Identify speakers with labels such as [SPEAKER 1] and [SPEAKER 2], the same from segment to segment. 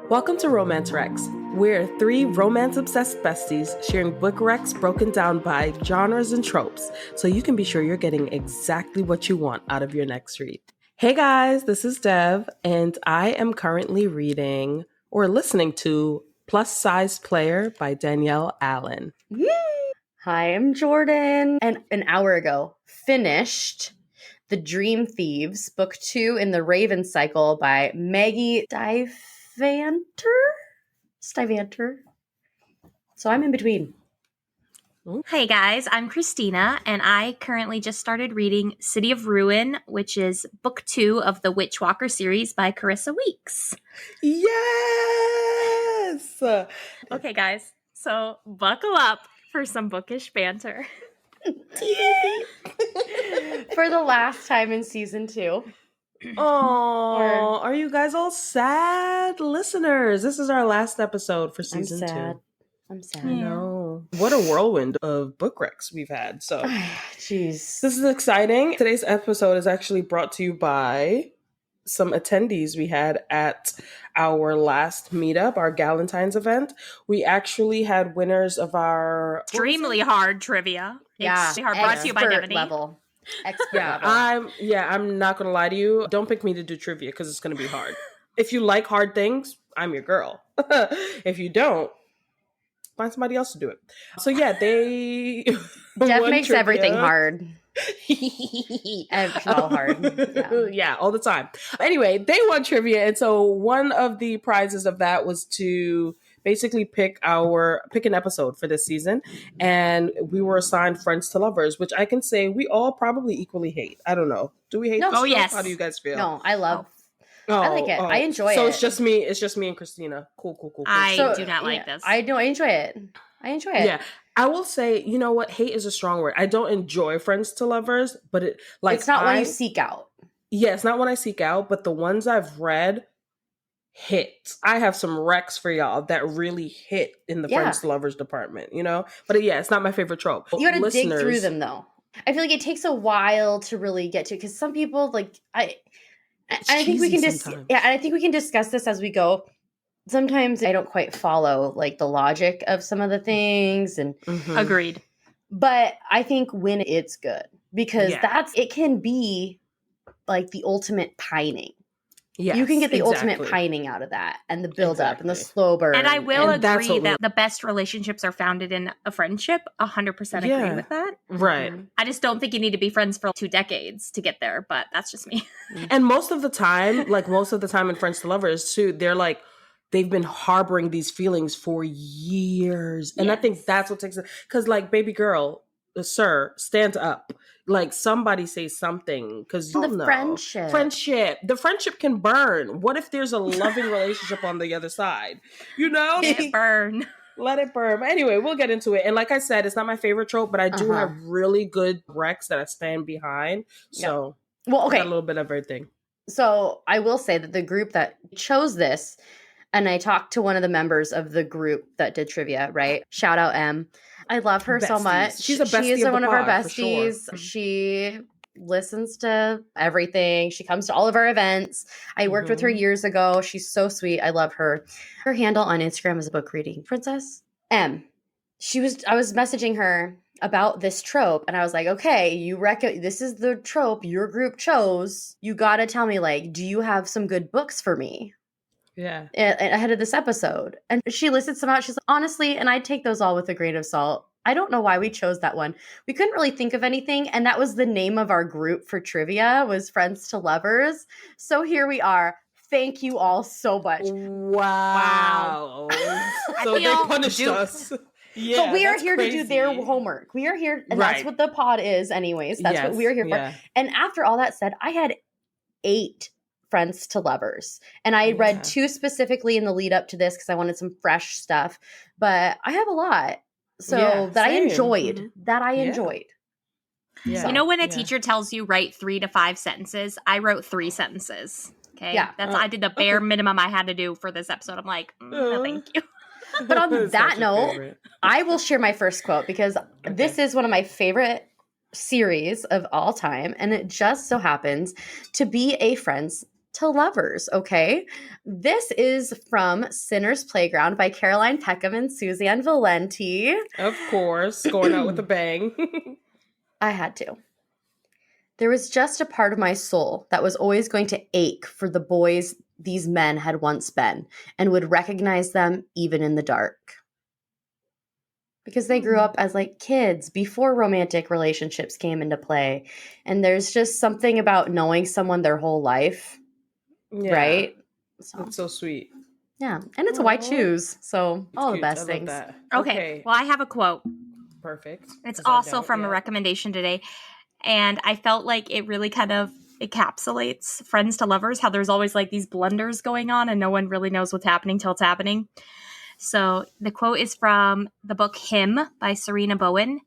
[SPEAKER 1] Welcome to Romance Recs. We're three romance-obsessed besties sharing book recs broken down by genres and tropes, so you can be sure you're getting exactly what you want out of your next read. Hey guys, this is Dev, and I am currently reading or listening to Plus Size Player by Danielle Allen.
[SPEAKER 2] Hi, I'm Jordan, and an hour ago finished The Dream Thieves, Book 2 in the Raven Cycle by Maggie Stivanter. So I'm in between.
[SPEAKER 3] Hey guys, I'm Christina, and I currently just started reading City of Ruin, which is book 2 of the Witchwalker series by Carissa Weeks.
[SPEAKER 1] Yes!
[SPEAKER 3] Okay guys, so buckle up for some bookish banter.
[SPEAKER 2] For the last time in season 2.
[SPEAKER 1] Oh, are you guys all sad? Listeners, this is our last episode for season 2.
[SPEAKER 2] I'm sad.
[SPEAKER 1] I know. What a whirlwind of book recs we've had. So,
[SPEAKER 2] jeez.
[SPEAKER 1] This is exciting. Today's episode is actually brought to you by some attendees we had at our last meetup, our Galentine's event. We actually had winners of our
[SPEAKER 3] Extremely hard trivia.
[SPEAKER 2] Yeah.
[SPEAKER 3] Extremely hard. Brought to you by Devonnie.
[SPEAKER 2] Level. Expert level.
[SPEAKER 1] I'm not gonna lie to you. Don't pick me to do trivia because it's gonna be hard. If you like hard things, I'm your girl. If you don't, find somebody else to do it. So yeah, they
[SPEAKER 2] Jeff makes
[SPEAKER 1] trivia.
[SPEAKER 2] Everything hard. It's all hard.
[SPEAKER 1] Yeah, all the time. Anyway, they won trivia, and so one of the prizes of that was to basically pick an episode for this season, and we were assigned Friends to Lovers, which I can say we all probably equally hate. I don't know. Do we hate?
[SPEAKER 2] No.
[SPEAKER 1] this
[SPEAKER 3] Oh,
[SPEAKER 1] show?
[SPEAKER 3] yes.
[SPEAKER 1] How do you guys feel?
[SPEAKER 2] No, I love. I like it. I enjoy it.
[SPEAKER 1] So it's just me. It's just me and Christina. Cool.
[SPEAKER 3] I do not like this.
[SPEAKER 2] I know. I enjoy it.
[SPEAKER 1] Yeah. I will say, you know what? Hate is a strong word. I don't enjoy Friends to Lovers, but it's
[SPEAKER 2] not one you seek out.
[SPEAKER 1] Yeah, it's not one I seek out, but the ones I've read hit. I have some recs for y'all that really hit in the Friends to Lovers department, you know? But yeah, it's not my favorite trope.
[SPEAKER 2] You gotta dig through them though. I feel like it takes a while to really get to, because some people I think we can I think we can discuss this as we go. Sometimes I don't quite follow like the logic of some of the things, and
[SPEAKER 3] Agreed.
[SPEAKER 2] But I think when it's good, because it can be like the ultimate pining. Yeah, you can get the ultimate pining out of that, and the build up and the slow burn.
[SPEAKER 3] And I will agree that the best relationships are founded in a friendship. 100% agree with that.
[SPEAKER 1] Right.
[SPEAKER 3] I just don't think you need to be friends for 2 decades to get there, but that's just me.
[SPEAKER 1] And most of the time in Friends to Lovers too, they're like, they've been harboring these feelings for years. And I think that's what takes it. Because like, baby girl, sir, stand up. Like, somebody say something. Because friendship. The friendship can burn. What if there's a loving relationship on the other side? You know?
[SPEAKER 3] Let it burn.
[SPEAKER 1] Let it burn. Anyway, we'll get into it. And like I said, it's not my favorite trope, but I do have really good recs that I stand behind. So,
[SPEAKER 2] well, okay.
[SPEAKER 1] I got a little bit of everything.
[SPEAKER 2] So I will say that the group that chose this, and I talked to one of the members of the group that did trivia, right? Shout out M. I love her so much.
[SPEAKER 1] She's a bestie.
[SPEAKER 2] She is
[SPEAKER 1] of
[SPEAKER 2] one of our
[SPEAKER 1] besties.
[SPEAKER 2] Sure. She listens to everything. She comes to all of our events. I worked with her years ago. She's so sweet. I love her. Her handle on Instagram is a book reading princess. M. I was messaging her about this trope, and I was like, okay, this is the trope your group chose. You got to tell me, like, do you have some good books for me?
[SPEAKER 1] Yeah.
[SPEAKER 2] Ahead of this episode. And she listed some out. She's like, honestly, and I take those all with a grain of salt. I don't know why we chose that one. We couldn't really think of anything. And that was the name of our group for trivia, was Friends to Lovers. So here we are. Thank you all so much.
[SPEAKER 1] Wow. So they punished us. Yeah,
[SPEAKER 2] but we are here to do their homework. We are here, and that's what the pod is anyways. That's what we are here for. And after all that said, I had 8 Friends to Lovers. And I read 2 specifically in the lead up to this because I wanted some fresh stuff. But I have a lot. So I enjoyed.
[SPEAKER 3] Yeah. So, you know when a teacher tells you write 3 to 5 sentences? I wrote 3 sentences. Okay. Yeah. I did the bare minimum I had to do for this episode. I'm like, no, thank you.
[SPEAKER 2] But on that note, I will share my first quote because this is one of my favorite series of all time. And it just so happens to be a Friends to Lovers, okay? This is from Sinner's Playground by Caroline Peckham and Suzanne Valenti.
[SPEAKER 1] Of course, going out with a bang.
[SPEAKER 2] I had to. There was just a part of my soul that was always going to ache for the boys these men had once been and would recognize them even in the dark. Because they grew up as like kids before romantic relationships came into play. And there's just something about knowing someone their whole life, right? So,
[SPEAKER 1] That's so sweet.
[SPEAKER 2] yeah. And it's a white shoes. So all
[SPEAKER 1] Cute.
[SPEAKER 2] the best
[SPEAKER 1] I love
[SPEAKER 2] things.
[SPEAKER 1] that.
[SPEAKER 3] Okay. Well, I have a quote.
[SPEAKER 1] Perfect.
[SPEAKER 3] It's
[SPEAKER 1] 'Cause I
[SPEAKER 3] also
[SPEAKER 1] don't
[SPEAKER 3] from a
[SPEAKER 1] yet.
[SPEAKER 3] recommendation today. And I felt like it really kind of encapsulates friends to lovers, how there's always like these blunders going on and no one really knows what's happening till it's happening. So the quote is from the book Him by Serena Bowen.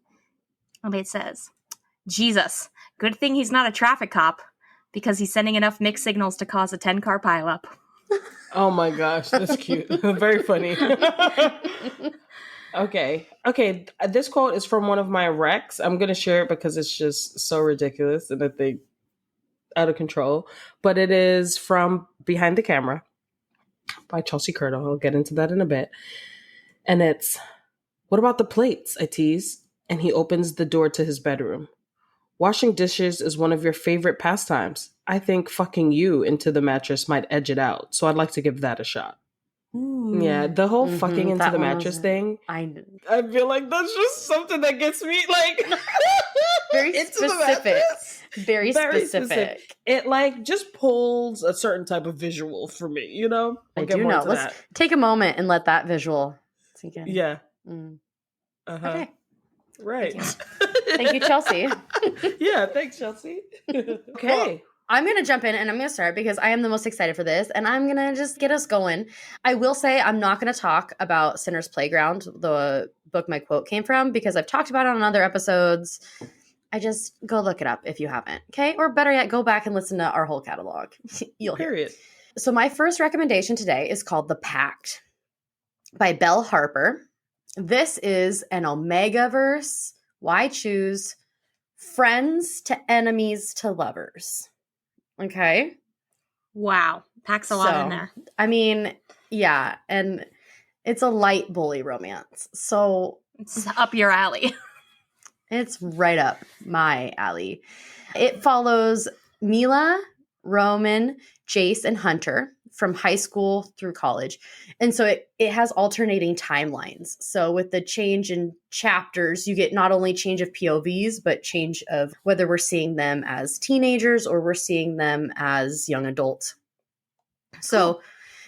[SPEAKER 3] And it says, Jesus, good thing he's not a traffic cop because he's sending enough mixed signals to cause a 10-car pileup.
[SPEAKER 1] Oh my gosh, that's cute. Very funny. Okay. This quote is from one of my recs. I'm going to share it because it's just so ridiculous and I think out of control. But it is from Behind the Camera by Chelsea Curto. I'll get into that in a bit. And it's, what about the plates? I tease. And he opens the door to his bedroom. Washing dishes is one of your favorite pastimes. I think fucking you into the mattress might edge it out. So I'd like to give that a shot. Yeah, the whole fucking into
[SPEAKER 2] that
[SPEAKER 1] the
[SPEAKER 2] one
[SPEAKER 1] mattress
[SPEAKER 2] was-
[SPEAKER 1] thing.
[SPEAKER 2] I
[SPEAKER 1] feel like that's just something that gets me like
[SPEAKER 2] very
[SPEAKER 1] into the
[SPEAKER 2] specific.
[SPEAKER 1] mattress.
[SPEAKER 2] Very specific.
[SPEAKER 1] It like just pulls a certain type of visual for me, you know?
[SPEAKER 2] I
[SPEAKER 1] We'll get
[SPEAKER 2] do
[SPEAKER 1] more
[SPEAKER 2] know.
[SPEAKER 1] into
[SPEAKER 2] Let's
[SPEAKER 1] that.
[SPEAKER 2] take a moment and let that visual sink in.
[SPEAKER 1] Yeah.
[SPEAKER 2] Mm.
[SPEAKER 1] Uh-huh.
[SPEAKER 2] Okay.
[SPEAKER 1] Right.
[SPEAKER 2] Thank you, Chelsea.
[SPEAKER 1] Yeah, thanks, Chelsea. Okay.
[SPEAKER 2] Well, I'm going to jump in and I'm going to start because I am the most excited for this and I'm going to just get us going. I will say I'm not going to talk about Sinner's Playground, the book my quote came from, because I've talked about it on other episodes. I just go look it up if you haven't, okay? Or better yet, go back and listen to our whole catalog. You'll hear.
[SPEAKER 1] Period.
[SPEAKER 2] So my first recommendation today is called The Pact by Belle Harper. This is an Omega-verse. Why choose friends to enemies to lovers? Okay.
[SPEAKER 3] Wow. Packs a lot in there.
[SPEAKER 2] I mean, yeah. And it's a light bully romance. So
[SPEAKER 3] It's up your alley.
[SPEAKER 2] it's right up my alley. It follows Mila, Roman, Jace, and Hunter from high school through college. And so it has alternating timelines. So with the change in chapters, you get not only change of POVs, but change of whether we're seeing them as teenagers or we're seeing them as young adults. So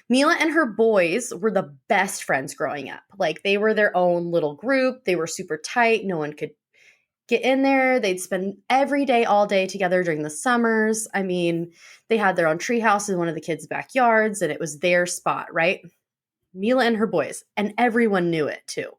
[SPEAKER 2] Mila and her boys were the best friends growing up. Like they were their own little group. They were super tight. No one could get in there. They'd spend every day, all day together during the summers. I mean, they had their own treehouse in one of the kids' backyards, and it was their spot, right? Mila and her boys, and everyone knew it too.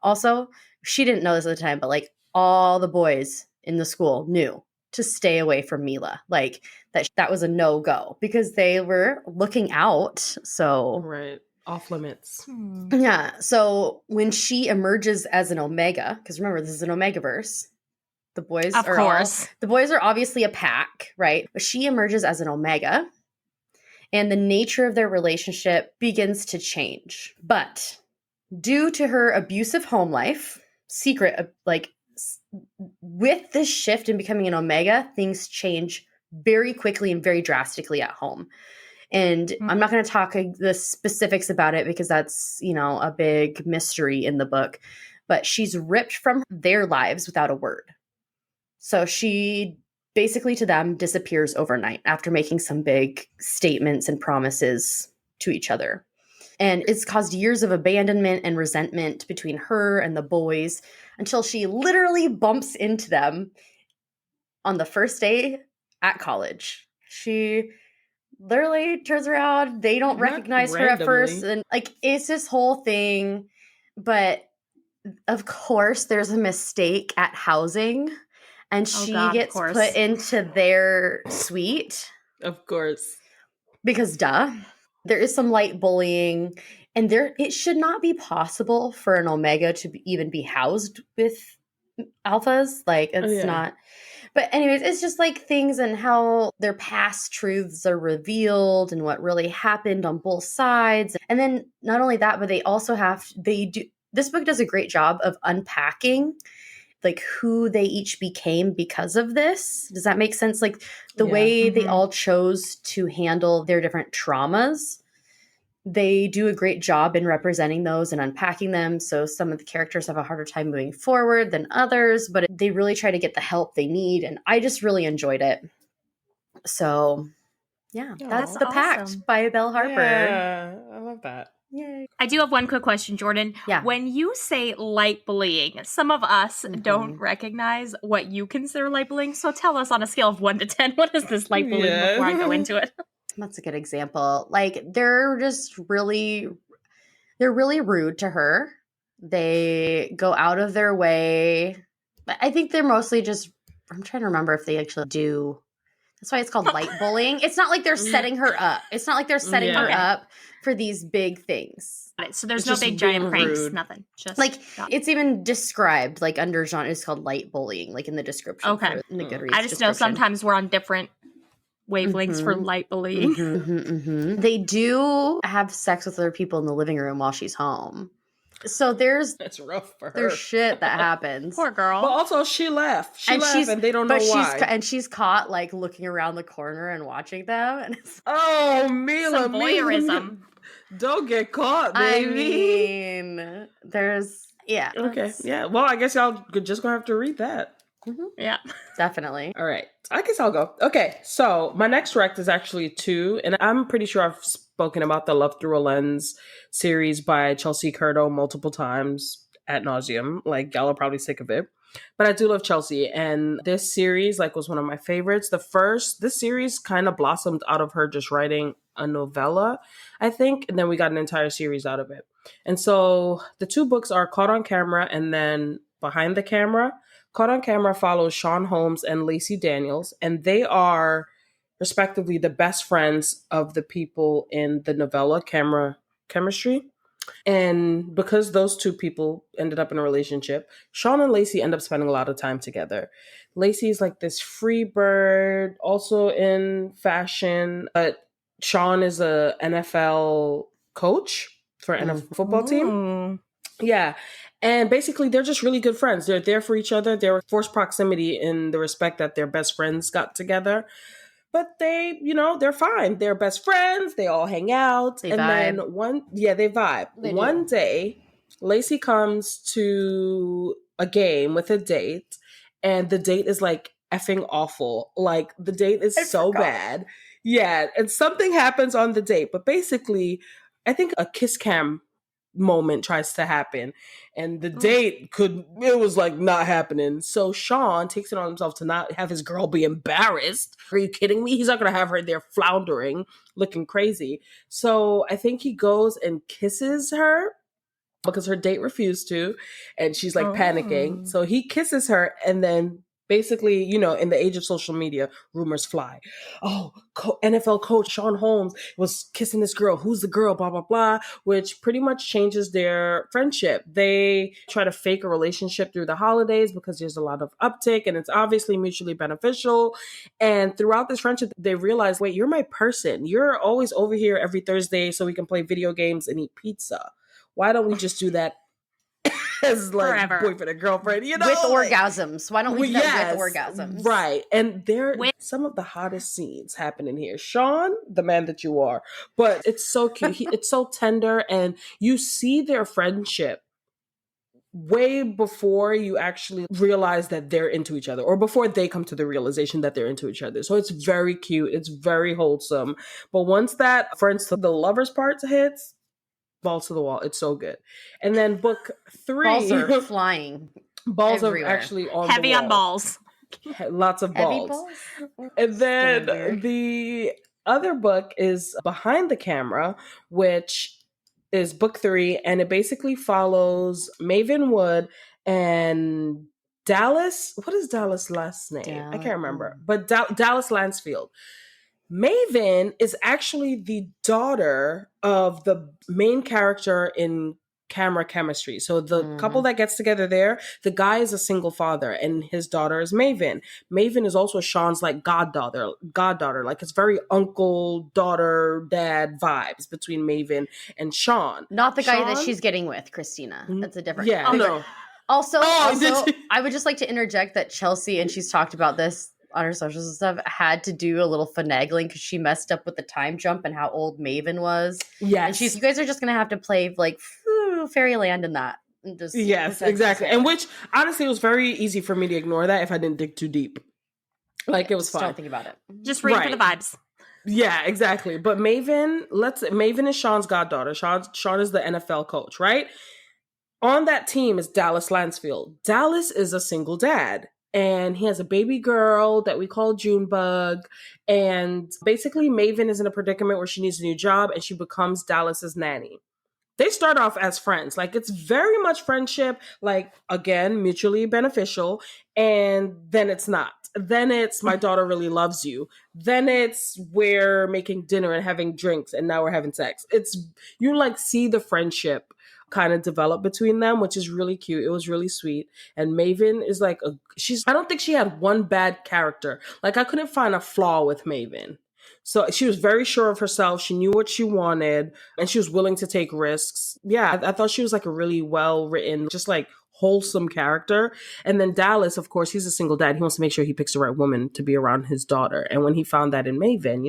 [SPEAKER 2] Also, she didn't know this at the time, but like all the boys in the school knew to stay away from Mila. Like that was a no-go because they were looking out. So
[SPEAKER 1] Right. Off limits.
[SPEAKER 2] yeah. So when she emerges as an Omega, because remember this is an Omega-verse, the boys
[SPEAKER 3] Of
[SPEAKER 2] are
[SPEAKER 3] course.
[SPEAKER 2] the boys are obviously a pack, right? But she emerges as an Omega, and the nature of their relationship begins to change. But due to her abusive home life, with this shift in becoming an Omega, things change very quickly and very drastically at home. And I'm not going to talk the specifics about it because that's, a big mystery in the book. But she's ripped from their lives without a word. So she basically to them disappears overnight after making some big statements and promises to each other. And it's caused years of abandonment and resentment between her and the boys until she literally bumps into them on the first day at college. She literally turns around. They don't recognize her at first. And it's this whole thing. But of course, there's a mistake at housing. And she gets put into their suite.
[SPEAKER 1] Of course.
[SPEAKER 2] Because duh. There is some light bullying. And it should not be possible for an Omega to even be housed with alphas. It's not. But anyways, it's just like things and how their past truths are revealed and what really happened on both sides. And then not only that, but this book does a great job of unpacking like who they each became because of this. Does that make sense? Like the way they all chose to handle their different traumas. They do a great job in representing those and unpacking them. So some of the characters have a harder time moving forward than others, but they really try to get the help they need. And I just really enjoyed it. So yeah, that's The Pact
[SPEAKER 3] awesome.
[SPEAKER 2] by Belle Harper.
[SPEAKER 1] Yeah, I love that.
[SPEAKER 2] Yay.
[SPEAKER 3] I do have one quick question, Jordan.
[SPEAKER 2] Yeah.
[SPEAKER 3] When you say light bullying, some of us don't recognize what you consider light bullying. So tell us on a scale of 1 to 10, what is this light bullying before I go into it?
[SPEAKER 2] That's a good example. Like they're really rude to her. They go out of their way. I think they're mostly just, I'm trying to remember if they actually do. That's why it's called light bullying. It's not like they're setting her up. It's not like they're setting her up for these big things.
[SPEAKER 3] So there's no big giant pranks,
[SPEAKER 1] rude.
[SPEAKER 3] Nothing. Just
[SPEAKER 2] like it's even described like under genre. It's called light bullying, like in the description.
[SPEAKER 3] Okay.
[SPEAKER 2] In the Goodreads
[SPEAKER 3] I just know sometimes we're on different wavelengths for light bullying.
[SPEAKER 2] They do have sex with other people in the living room while she's home. So
[SPEAKER 1] That's rough for her.
[SPEAKER 2] there's shit that happens.
[SPEAKER 3] Poor girl.
[SPEAKER 1] But also, she left. And they don't know why.
[SPEAKER 2] And she's caught like looking around the corner and watching them. And it's,
[SPEAKER 1] Mila,
[SPEAKER 3] Some voyeurism.
[SPEAKER 1] Don't get caught,
[SPEAKER 2] I
[SPEAKER 1] baby.
[SPEAKER 2] mean, there's
[SPEAKER 1] Okay, yeah. Well, I guess y'all just gonna have to read that.
[SPEAKER 3] Yeah.
[SPEAKER 2] Definitely.
[SPEAKER 1] All right. I guess I'll go. Okay, so my next rec is actually 2, and I'm pretty sure I've spoken about the Love Through a Lens series by Chelsea Curto multiple times ad nauseum. Like, y'all are probably sick of it. But I do love Chelsea, and this series was one of my favorites. This series kind of blossomed out of her just writing a novella, I think, and then we got an entire series out of it. And so the 2 books are Caught on Camera and then Behind the Camera. Caught on Camera follows Sean Holmes and Lacey Daniels, and they are respectively the best friends of the people in the novella Chemistry. And because those 2 people ended up in a relationship, Sean and Lacey end up spending a lot of time together. Lacey's like this free bird, also in fashion, but Sean is a NFL coach for an NFL football team. Yeah. And basically, they're just really good friends. They're there for each other. They're forced proximity in the respect that their best friends got together. But they, they're fine. They're best friends. They all hang out.
[SPEAKER 2] They vibe.
[SPEAKER 1] Then they vibe. One day, Lacey comes to a game with a date, and the date is like effing awful. Like, the date is so bad. Yeah. And something happens on the date. But basically, I think a kiss cam moment tries to happen, and the date it was like not happening. So Sean takes it on himself to not have his girl be embarrassed. Are you kidding me? He's not gonna have her there floundering, looking crazy. So I think he goes and kisses her because her date refused to, and she's like panicking. So he kisses her, and then basically, in the age of social media, rumors fly. Oh, NFL coach Sean Holmes was kissing this girl. Who's the girl? Blah, blah, blah, which pretty much changes their friendship. They try to fake a relationship through the holidays because there's a lot of uptick, and it's obviously mutually beneficial. And throughout this friendship, they realize, wait, you're my person. You're always over here every Thursday so we can play video games and eat pizza. Why don't we just do that as like forever. Boyfriend and girlfriend,
[SPEAKER 2] with orgasms? Why don't we do that with orgasms?
[SPEAKER 1] Right. And some of the hottest scenes happen in here. Sean, the man that you are, but it's so cute. It's so tender, and you see their friendship way before you actually realize that they're into each other, or before they come to the realization that they're into each other. So it's very cute. It's very wholesome. But once that friends to the lovers part hits, balls to the wall. It's so good. And then book 3.
[SPEAKER 2] Balls are flying.
[SPEAKER 1] Balls
[SPEAKER 2] everywhere.
[SPEAKER 1] are actually on
[SPEAKER 3] heavy
[SPEAKER 1] the wall.
[SPEAKER 3] on balls.
[SPEAKER 1] Lots of balls. And then the other book is Behind the Camera, which is book 3. And it basically follows Maven Wood and Dallas. What is Dallas' last name? I can't remember. But Dallas Lansfield. Maven is actually the daughter of the main character in camera chemistry. So the couple that gets together there, the guy is a single father and his daughter is Maven. Maven is also Sean's like goddaughter. Like it's very uncle, daughter, dad vibes between Maven and Sean.
[SPEAKER 2] Not the guy that
[SPEAKER 1] Sean-
[SPEAKER 2] she's getting with, Christina. That's a different.
[SPEAKER 1] Yeah, no.
[SPEAKER 2] Also,
[SPEAKER 1] did you-
[SPEAKER 2] I would just like to interject that Chelsea, and she's talked about this on her socials and stuff, had to do a little finagling because she messed up with the time jump and how old Maven was.
[SPEAKER 1] Yes.
[SPEAKER 2] And you guys are just gonna have to play like Fairyland in that. And just
[SPEAKER 1] yes, exactly. And which honestly, it was very easy for me to ignore that if I didn't dig too deep. Like it was fine.
[SPEAKER 2] Don't think about it.
[SPEAKER 3] Just read for the vibes.
[SPEAKER 1] Yeah, exactly. But Maven is Sean's goddaughter. Sean is the NFL coach, right? On that team is Dallas Lansfield. Dallas is a single dad. And he has a baby girl that we call Junebug. And basically, Maven is in a predicament where she needs a new job and she becomes Dallas's nanny. They start off as friends. Like, it's very much friendship, like, again, mutually beneficial. And then it's not. Then it's my daughter really loves you. Then it's we're making dinner and having drinks and now we're having sex. It's, you like see the friendship kind of develop between them, which is really cute. It was really sweet. And Maven is like, I don't think she had one bad character. Like, I couldn't find a flaw with Maven. So she was very sure of herself. She knew what she wanted and she was willing to take risks. Yeah, I thought she was like a really well written, just like wholesome character. And then Dallas, of course, he's a single dad. He wants to make sure he picks the right woman to be around his daughter. And when he found that in Maven,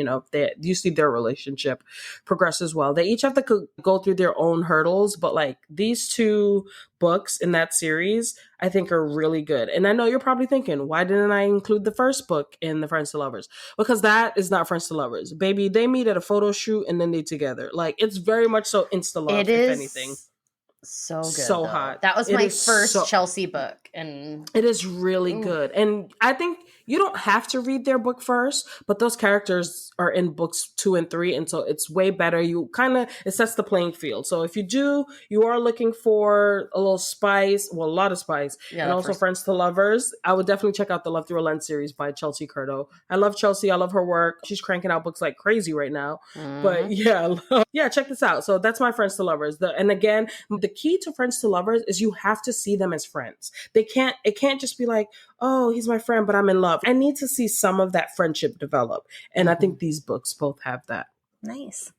[SPEAKER 1] you see their relationship progress as well. They each have to go through their own hurdles, but like these two books in that series, I think are really good. And I know you're probably thinking, why didn't I include the first book in the Friends to Lovers? Because that is not Friends to Lovers. Baby, they meet at a photo shoot and then they together. Like, it's very much so insta love, if anything.
[SPEAKER 2] So good.
[SPEAKER 1] So hot.
[SPEAKER 2] That was my first Chelsea book. And
[SPEAKER 1] it is really good. And I think you don't have to read their book first, but those characters are in books 2 and 3. And so it's way better. It sets the playing field. So if you are looking for a little spice, well, a lot of spice, and also Friends to Lovers, I would definitely check out the Love Through a Lens series by Chelsea Curto. I love Chelsea. I love her work. She's cranking out books like crazy right now. But yeah, check this out. So that's my Friends to Lovers. And again, the key to Friends to Lovers is you have to see them as friends. It can't just be like, oh, he's my friend, but I'm in love. I need to see some of that friendship develop. And I think these books both have that.
[SPEAKER 3] Nice.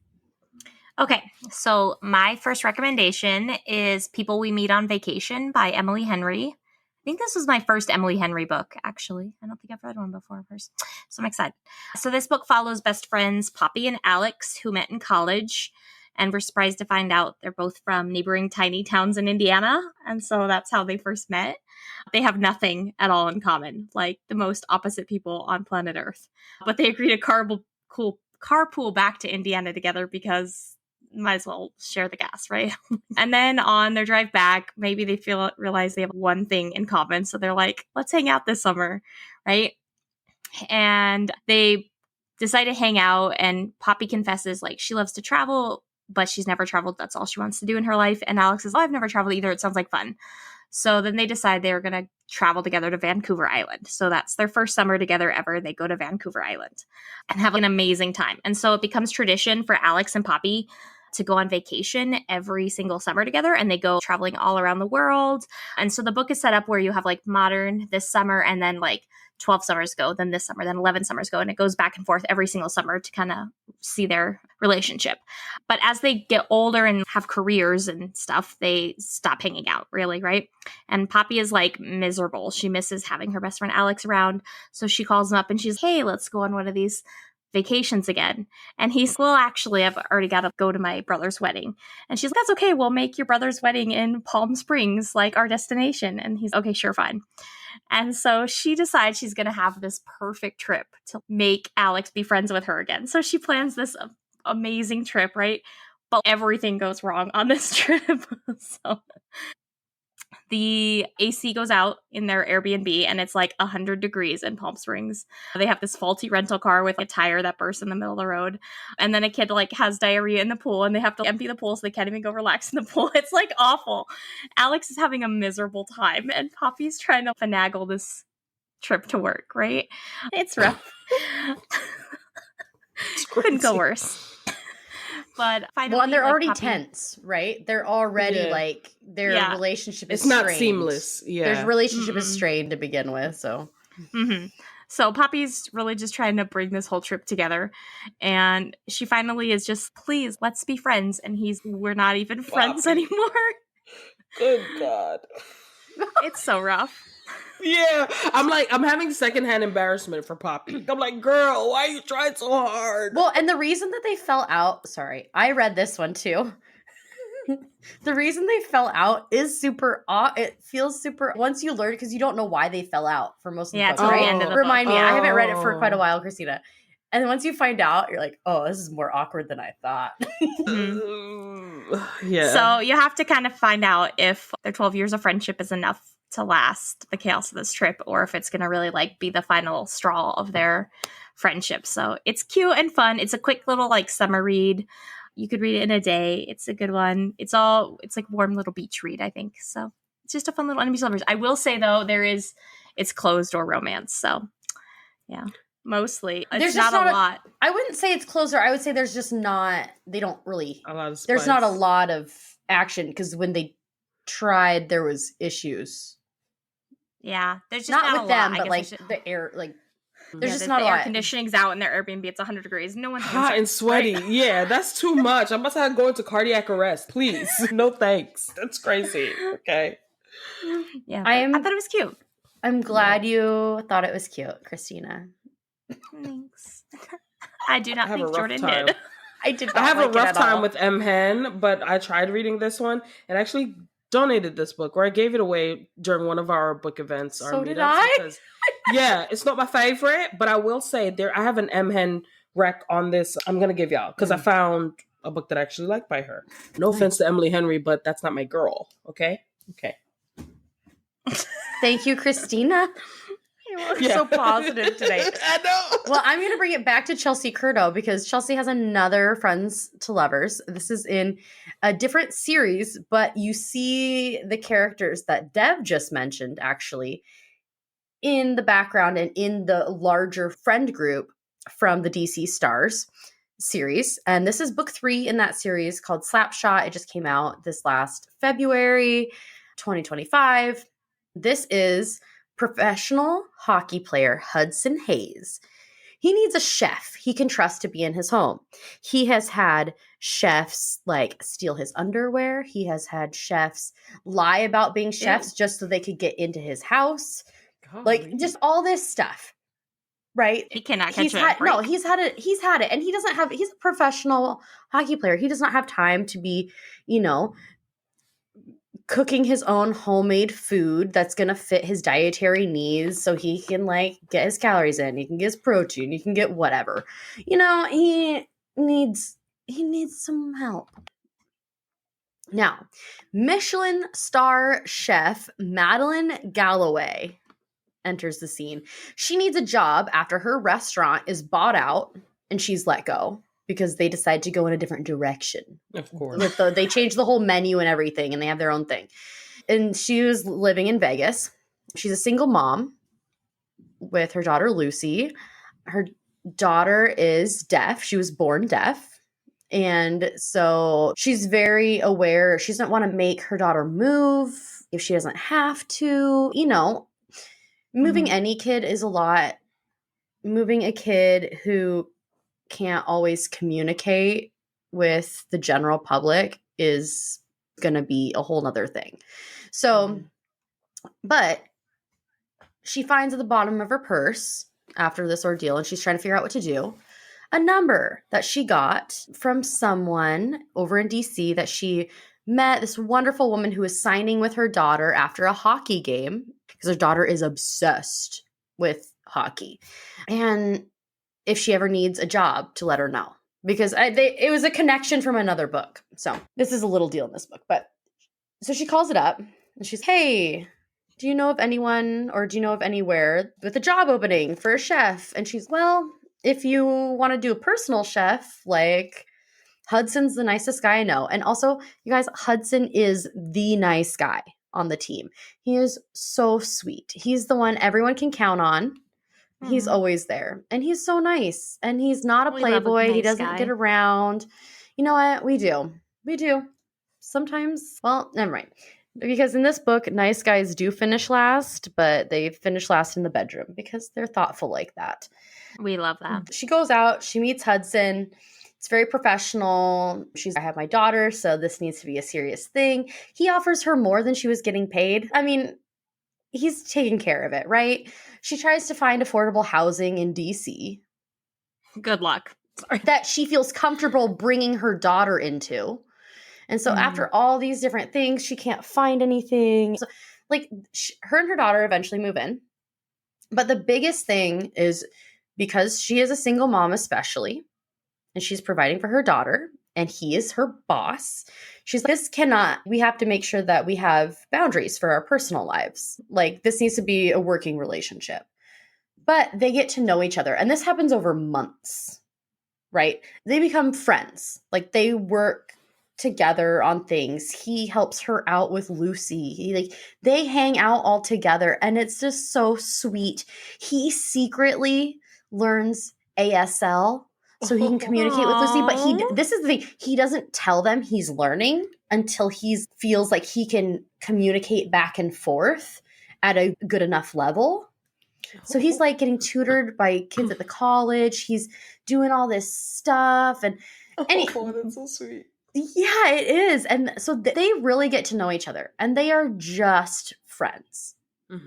[SPEAKER 3] Okay, so my first recommendation is People We Meet on Vacation by Emily Henry. I think this was my first Emily Henry book, actually. I don't think I've read one before of hers, so I'm excited. So this book follows best friends Poppy and Alex, who met in college, and we're surprised to find out they're both from neighboring tiny towns in Indiana, and so that's how they first met. They have nothing at all in common, like the most opposite people on planet Earth. But they agree to carpool back to Indiana together because might as well share the gas, right? And then on their drive back, maybe they realize they have one thing in common. So they're like, let's hang out this summer, right? And they decide to hang out, and Poppy confesses like she loves to travel, but she's never traveled. That's all she wants to do in her life. And Alex says, oh, I've never traveled either. It sounds like fun. So then they decide they were going to travel together to Vancouver Island. So that's their first summer together ever. They go to Vancouver Island and have an amazing time. And so it becomes tradition for Alex and Poppy to go on vacation every single summer together, and they go traveling all around the world. And so the book is set up where you have like modern this summer, and then like 12 summers ago, then this summer, then 11 summers ago. And it goes back and forth every single summer to kind of see their relationship. But as they get older and have careers and stuff, they stop hanging out, really, right? And Poppy is like miserable. She misses having her best friend Alex around. So she calls him up and she's, hey, let's go on one of these vacations again. And he's, well, actually, I've already got to go to my brother's wedding. And she's like, that's okay. We'll make your brother's wedding in Palm Springs, like our destination. And he's, okay, sure, fine. And so she decides she's going to have this perfect trip to make Alex be friends with her again. So she plans this amazing trip, right? But everything goes wrong on this trip. So the AC goes out in their Airbnb, and it's like 100 degrees in Palm Springs. They have this faulty rental car with a tire that bursts in the middle of the road. And then a kid like has diarrhea in the pool, and they have to empty the pool so they can't even go relax in the pool. It's like awful. Alex is having a miserable time, and Poppy's trying to finagle this trip to work, right? It's rough. Couldn't go worse. But finally,
[SPEAKER 2] Well, and they're
[SPEAKER 3] like,
[SPEAKER 2] already
[SPEAKER 3] Poppy-
[SPEAKER 2] tense, right? They're already
[SPEAKER 1] Yeah.
[SPEAKER 2] like their
[SPEAKER 3] Yeah.
[SPEAKER 2] relationship is
[SPEAKER 1] It's not
[SPEAKER 2] strained.
[SPEAKER 1] seamless.
[SPEAKER 2] Their
[SPEAKER 1] Yeah.
[SPEAKER 2] relationship is strained to begin with, so.
[SPEAKER 3] Mm-hmm. So Poppy's really just trying to bring this whole trip together, and she finally is just, please, let's be friends. And we're not even friends
[SPEAKER 1] Poppy.
[SPEAKER 3] anymore.
[SPEAKER 1] Good God.
[SPEAKER 3] It's so rough.
[SPEAKER 1] Yeah. I'm having secondhand embarrassment for Poppy. I'm like, girl, why are you trying so hard?
[SPEAKER 2] Well, and the reason that they fell out, sorry, I read this one too. The reason they fell out is super it feels super once you learn, because you don't know why they fell out for most of the
[SPEAKER 3] Yeah,
[SPEAKER 2] book,
[SPEAKER 3] till the
[SPEAKER 2] right?
[SPEAKER 3] end of the
[SPEAKER 2] Remind
[SPEAKER 3] book.
[SPEAKER 2] me, I haven't read it for quite a while, Christina. And once you find out, you're like, oh, this is more awkward than I thought.
[SPEAKER 1] Yeah.
[SPEAKER 3] So you have to kind of find out if their 12 years of friendship is enough to last the chaos of this trip, or if it's going to really like be the final straw of their friendship. So it's cute and fun. It's a quick little like summer read. You could read it in a day. It's a good one. It's like warm little beach read, I think. So it's just a fun little enemies to lovers. I will say though, it's closed door romance. So yeah, mostly
[SPEAKER 2] There's
[SPEAKER 3] it's
[SPEAKER 2] just
[SPEAKER 3] not a lot.
[SPEAKER 2] I wouldn't say it's closer. I would say there's just not, they don't really,
[SPEAKER 1] A lot of
[SPEAKER 2] there's not a
[SPEAKER 1] spice.
[SPEAKER 2] lot of action, because when they tried, there was issues.
[SPEAKER 3] Yeah, there's just
[SPEAKER 2] Not
[SPEAKER 3] not
[SPEAKER 2] with
[SPEAKER 3] a
[SPEAKER 2] them,
[SPEAKER 3] lot. I
[SPEAKER 2] but
[SPEAKER 3] guess
[SPEAKER 2] like
[SPEAKER 3] there's just-
[SPEAKER 2] the air, like
[SPEAKER 3] yeah,
[SPEAKER 2] there's just not
[SPEAKER 3] the
[SPEAKER 2] a
[SPEAKER 3] air
[SPEAKER 2] lot.
[SPEAKER 3] conditioning's out in their Airbnb. It's 100 degrees. No one's
[SPEAKER 1] Hot and sweaty.
[SPEAKER 3] Right?
[SPEAKER 1] Yeah, that's too much. I'm about to go into cardiac arrest. Please. No thanks. That's crazy. Okay.
[SPEAKER 3] Yeah,
[SPEAKER 2] I
[SPEAKER 3] I thought it was cute.
[SPEAKER 2] I'm glad you thought it was cute, Christina.
[SPEAKER 3] Thanks. I do not
[SPEAKER 1] I have a
[SPEAKER 3] think
[SPEAKER 1] rough
[SPEAKER 3] Jordan
[SPEAKER 1] time.
[SPEAKER 3] did.
[SPEAKER 2] I did not
[SPEAKER 1] I have
[SPEAKER 2] like
[SPEAKER 1] a
[SPEAKER 2] it
[SPEAKER 1] rough
[SPEAKER 2] at
[SPEAKER 1] time
[SPEAKER 2] all.
[SPEAKER 1] with M. Hen, but I tried reading this one and actually donated this book, or I gave it away during one of our book events.
[SPEAKER 2] So
[SPEAKER 1] our
[SPEAKER 2] did
[SPEAKER 1] meetups,
[SPEAKER 2] I.
[SPEAKER 1] because, yeah, it's not my favorite, but I will say I have an M. Hen rec on this. I'm gonna give y'all because I found a book that I actually like by her. No offense to Emily Henry, but that's not my girl. Okay.
[SPEAKER 2] Thank you, Christina. You look so positive today.
[SPEAKER 1] I know.
[SPEAKER 2] Well, I'm going to bring it back to Chelsea Curto, because Chelsea has another Friends to Lovers. This is in a different series, but you see the characters that Dev just mentioned actually in the background and in the larger friend group from the DC Stars series. And this is book 3 in that series called Slapshot. It just came out this last February 2025. This is professional hockey player Hudson Hayes. He needs a chef he can trust to be in his home. He has had chefs like steal his underwear. He has had chefs lie about being chefs just so they could get into his house. Like just all this stuff. Right?
[SPEAKER 3] He cannot catch a break.
[SPEAKER 2] No, he's had it. He's a professional hockey player. He does not have time to be, cooking his own homemade food that's going to fit his dietary needs, so he can like get his calories in, he can get his protein, he can get whatever. He needs some help. Now, Michelin star chef Madeline Galloway enters the scene. She needs a job after her restaurant is bought out and she's let go because they decide to go in a different direction.
[SPEAKER 1] Of course.
[SPEAKER 2] They change the whole menu and everything, and they have their own thing. And she was living in Vegas. She's a single mom with her daughter, Lucy. Her daughter is deaf. She was born deaf. And so she's very aware. She doesn't want to make her daughter move if she doesn't have to. Moving any kid is a lot. Moving a kid who can't always communicate with the general public is going to be a whole nother thing. So, but she finds at the bottom of her purse after this ordeal, and she's trying to figure out what to do, a number that she got from someone over in DC that she met, this wonderful woman who was signing with her daughter after a hockey game, because her daughter is obsessed with hockey. And if she ever needs a job, to let her know, because it was a connection from another book. So this is a little deal in this book. But so she calls it up and she's, hey, do you know of anyone, or do you know of anywhere with a job opening for a chef? And she's, well, if you want to do a personal chef, like Hudson's the nicest guy I know. And also, you guys, Hudson is the nice guy on the team. He is so sweet. He's the one everyone can count on. He's always there. And he's so nice. And he's not a playboy. He doesn't get around. You know what? We do. We do. Sometimes, well, never mind. Because in this book, nice guys do finish last, but they finish last in the bedroom because they're thoughtful like that.
[SPEAKER 3] We love that.
[SPEAKER 2] She goes out, she meets Hudson. It's very professional. I have my daughter, so this needs to be a serious thing. He offers her more than she was getting paid. I mean, he's taking care of it, right? She tries to find affordable housing in DC.
[SPEAKER 3] Good luck. Sorry.
[SPEAKER 2] That she feels comfortable bringing her daughter into. And so after all these different things, she can't find anything. So, like, her and her daughter eventually move in. But the biggest thing is because she is a single mom especially, and she's providing for her daughter, and he is her boss. She's like, we have to make sure that we have boundaries for our personal lives. Like, this needs to be a working relationship. But they get to know each other. And this happens over months, right? They become friends. Like, they work together on things. He helps her out with Lucy. They hang out all together, and it's just so sweet. He secretly learns ASL so he can communicate with Lucy, but this is the thing, he doesn't tell them he's learning until he feels like he can communicate back and forth at a good enough level. So he's like getting tutored by kids at the college. He's doing all this stuff, and
[SPEAKER 1] that's so sweet.
[SPEAKER 2] Yeah, it is. And so they really get to know each other, and they are just friends.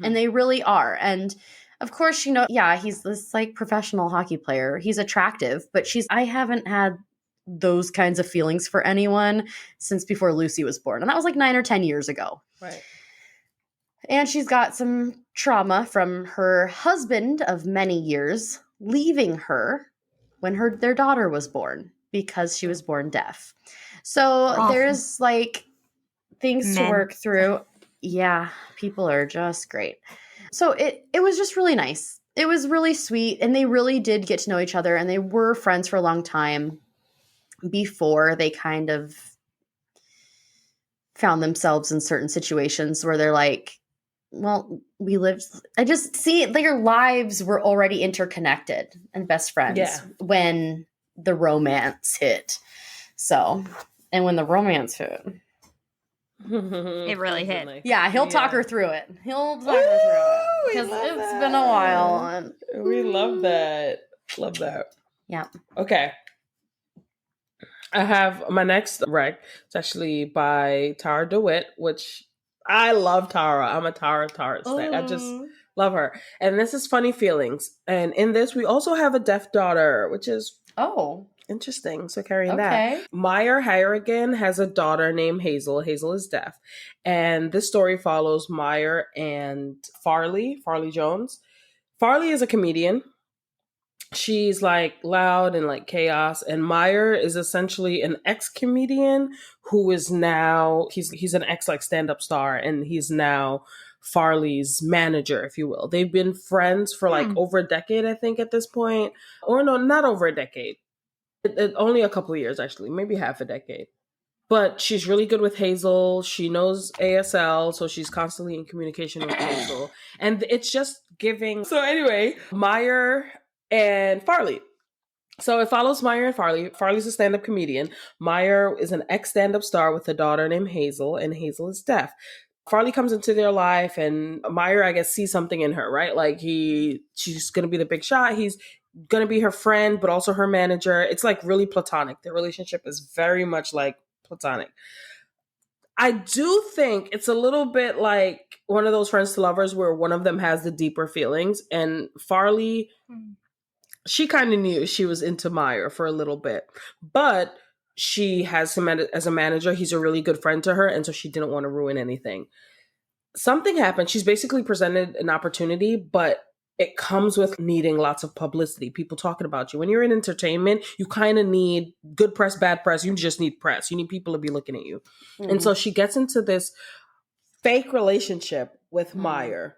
[SPEAKER 2] And they really are. And of course, he's this like professional hockey player. He's attractive, but I haven't had those kinds of feelings for anyone since before Lucy was born. And that was like 9 or 10 years ago.
[SPEAKER 1] Right.
[SPEAKER 2] And she's got some trauma from her husband of many years leaving her when their daughter was born because she was born deaf. So there's like things to work through. Yeah, people are just great. So it was just really nice. It was really sweet, and they really did get to know each other, and they were friends for a long time before they kind of found themselves in certain situations where they're like, well, I just see their lives were already interconnected and best friends when the romance hit. So, and when the romance hit,
[SPEAKER 3] it really hit.
[SPEAKER 2] Yeah, he'll talk her through it. He'll talk her through it because it's been a while. And
[SPEAKER 1] we love that. Love that.
[SPEAKER 2] Yeah.
[SPEAKER 1] Okay. I have my next rec. It's actually by Tara DeWitt, which I love Tara. I'm a Tara stack. I just love her. And this is Funny Feelings. And in this, we also have a deaf daughter, which is interesting. So carrying that. Meyer Harrigan has a daughter named Hazel. Hazel is deaf. And this story follows Meyer and Farley Jones. Farley is a comedian. She's like loud and like chaos. And Meyer is essentially an ex-comedian who is now, he's an ex like stand-up star, and he's now Farley's manager, if you will. They've been friends for like over a decade, I think, at this point. Or no, not over a decade. Only a couple of years, actually, maybe half a decade. But she's really good with Hazel. She knows ASL, so she's constantly in communication with Hazel. And it's just giving. So anyway, Meyer and Farley. So it follows Meyer and Farley. Farley's a stand-up comedian. Meyer is an ex-stand-up star with a daughter named Hazel, and Hazel is deaf. Farley comes into their life, and Meyer, I guess, sees something in her, right? Like she's going to be the big shot. He's going to be her friend, but also her manager. It's like really platonic. Their relationship is very much like platonic. I do think it's a little bit like one of those friends to lovers where one of them has the deeper feelings. And Farley, she kind of knew she was into Meyer for a little bit, but she has him as a manager. He's a really good friend to her, and so she didn't want to ruin anything. Something happened. She's basically presented an opportunity, but it comes with needing lots of publicity, people talking about you. When you're in entertainment, you kind of need good press, bad press. You just need press. You need people to be looking at you. And so she gets into this fake relationship with Meyer.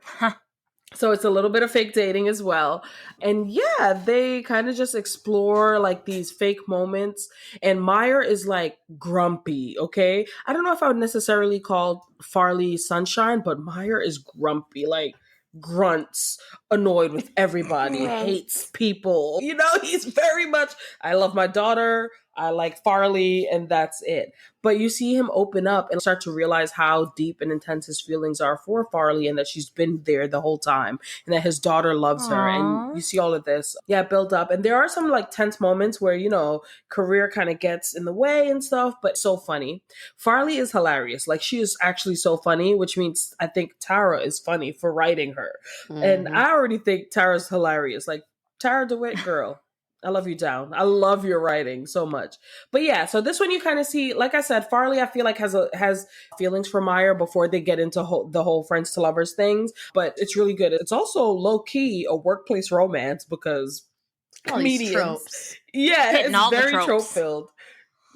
[SPEAKER 1] So it's a little bit of fake dating as well. And yeah, they kind of just explore like these fake moments. And Meyer is like grumpy, okay? I don't know if I would necessarily call Farley sunshine, but Meyer is grumpy, like grunts, annoyed with everybody, hates people. You know, he's very much, I love my daughter. I like Farley, and that's it. But you see him open up and start to realize how deep and intense his feelings are for Farley, and that she's been there the whole time, and that his daughter loves her. And you see all of this, build up. And there are some like tense moments where, career kind of gets in the way and stuff, but so funny. Farley is hilarious. Like, she is actually so funny, which means I think Tara is funny for writing her. And I already think Tara's hilarious. Like, Tara DeWitt, girl. I love you down. I love your writing so much. But yeah, so this one you kind of see, like I said, Farley I feel like has feelings for Meyer before they get into the whole friends to lovers things. But it's really good. It's also low key a workplace romance because
[SPEAKER 2] all these
[SPEAKER 1] comedians.
[SPEAKER 2] tropes.
[SPEAKER 1] Yeah,
[SPEAKER 3] Hitting
[SPEAKER 1] it's
[SPEAKER 3] all the
[SPEAKER 1] very
[SPEAKER 3] tropes.
[SPEAKER 1] trope filled.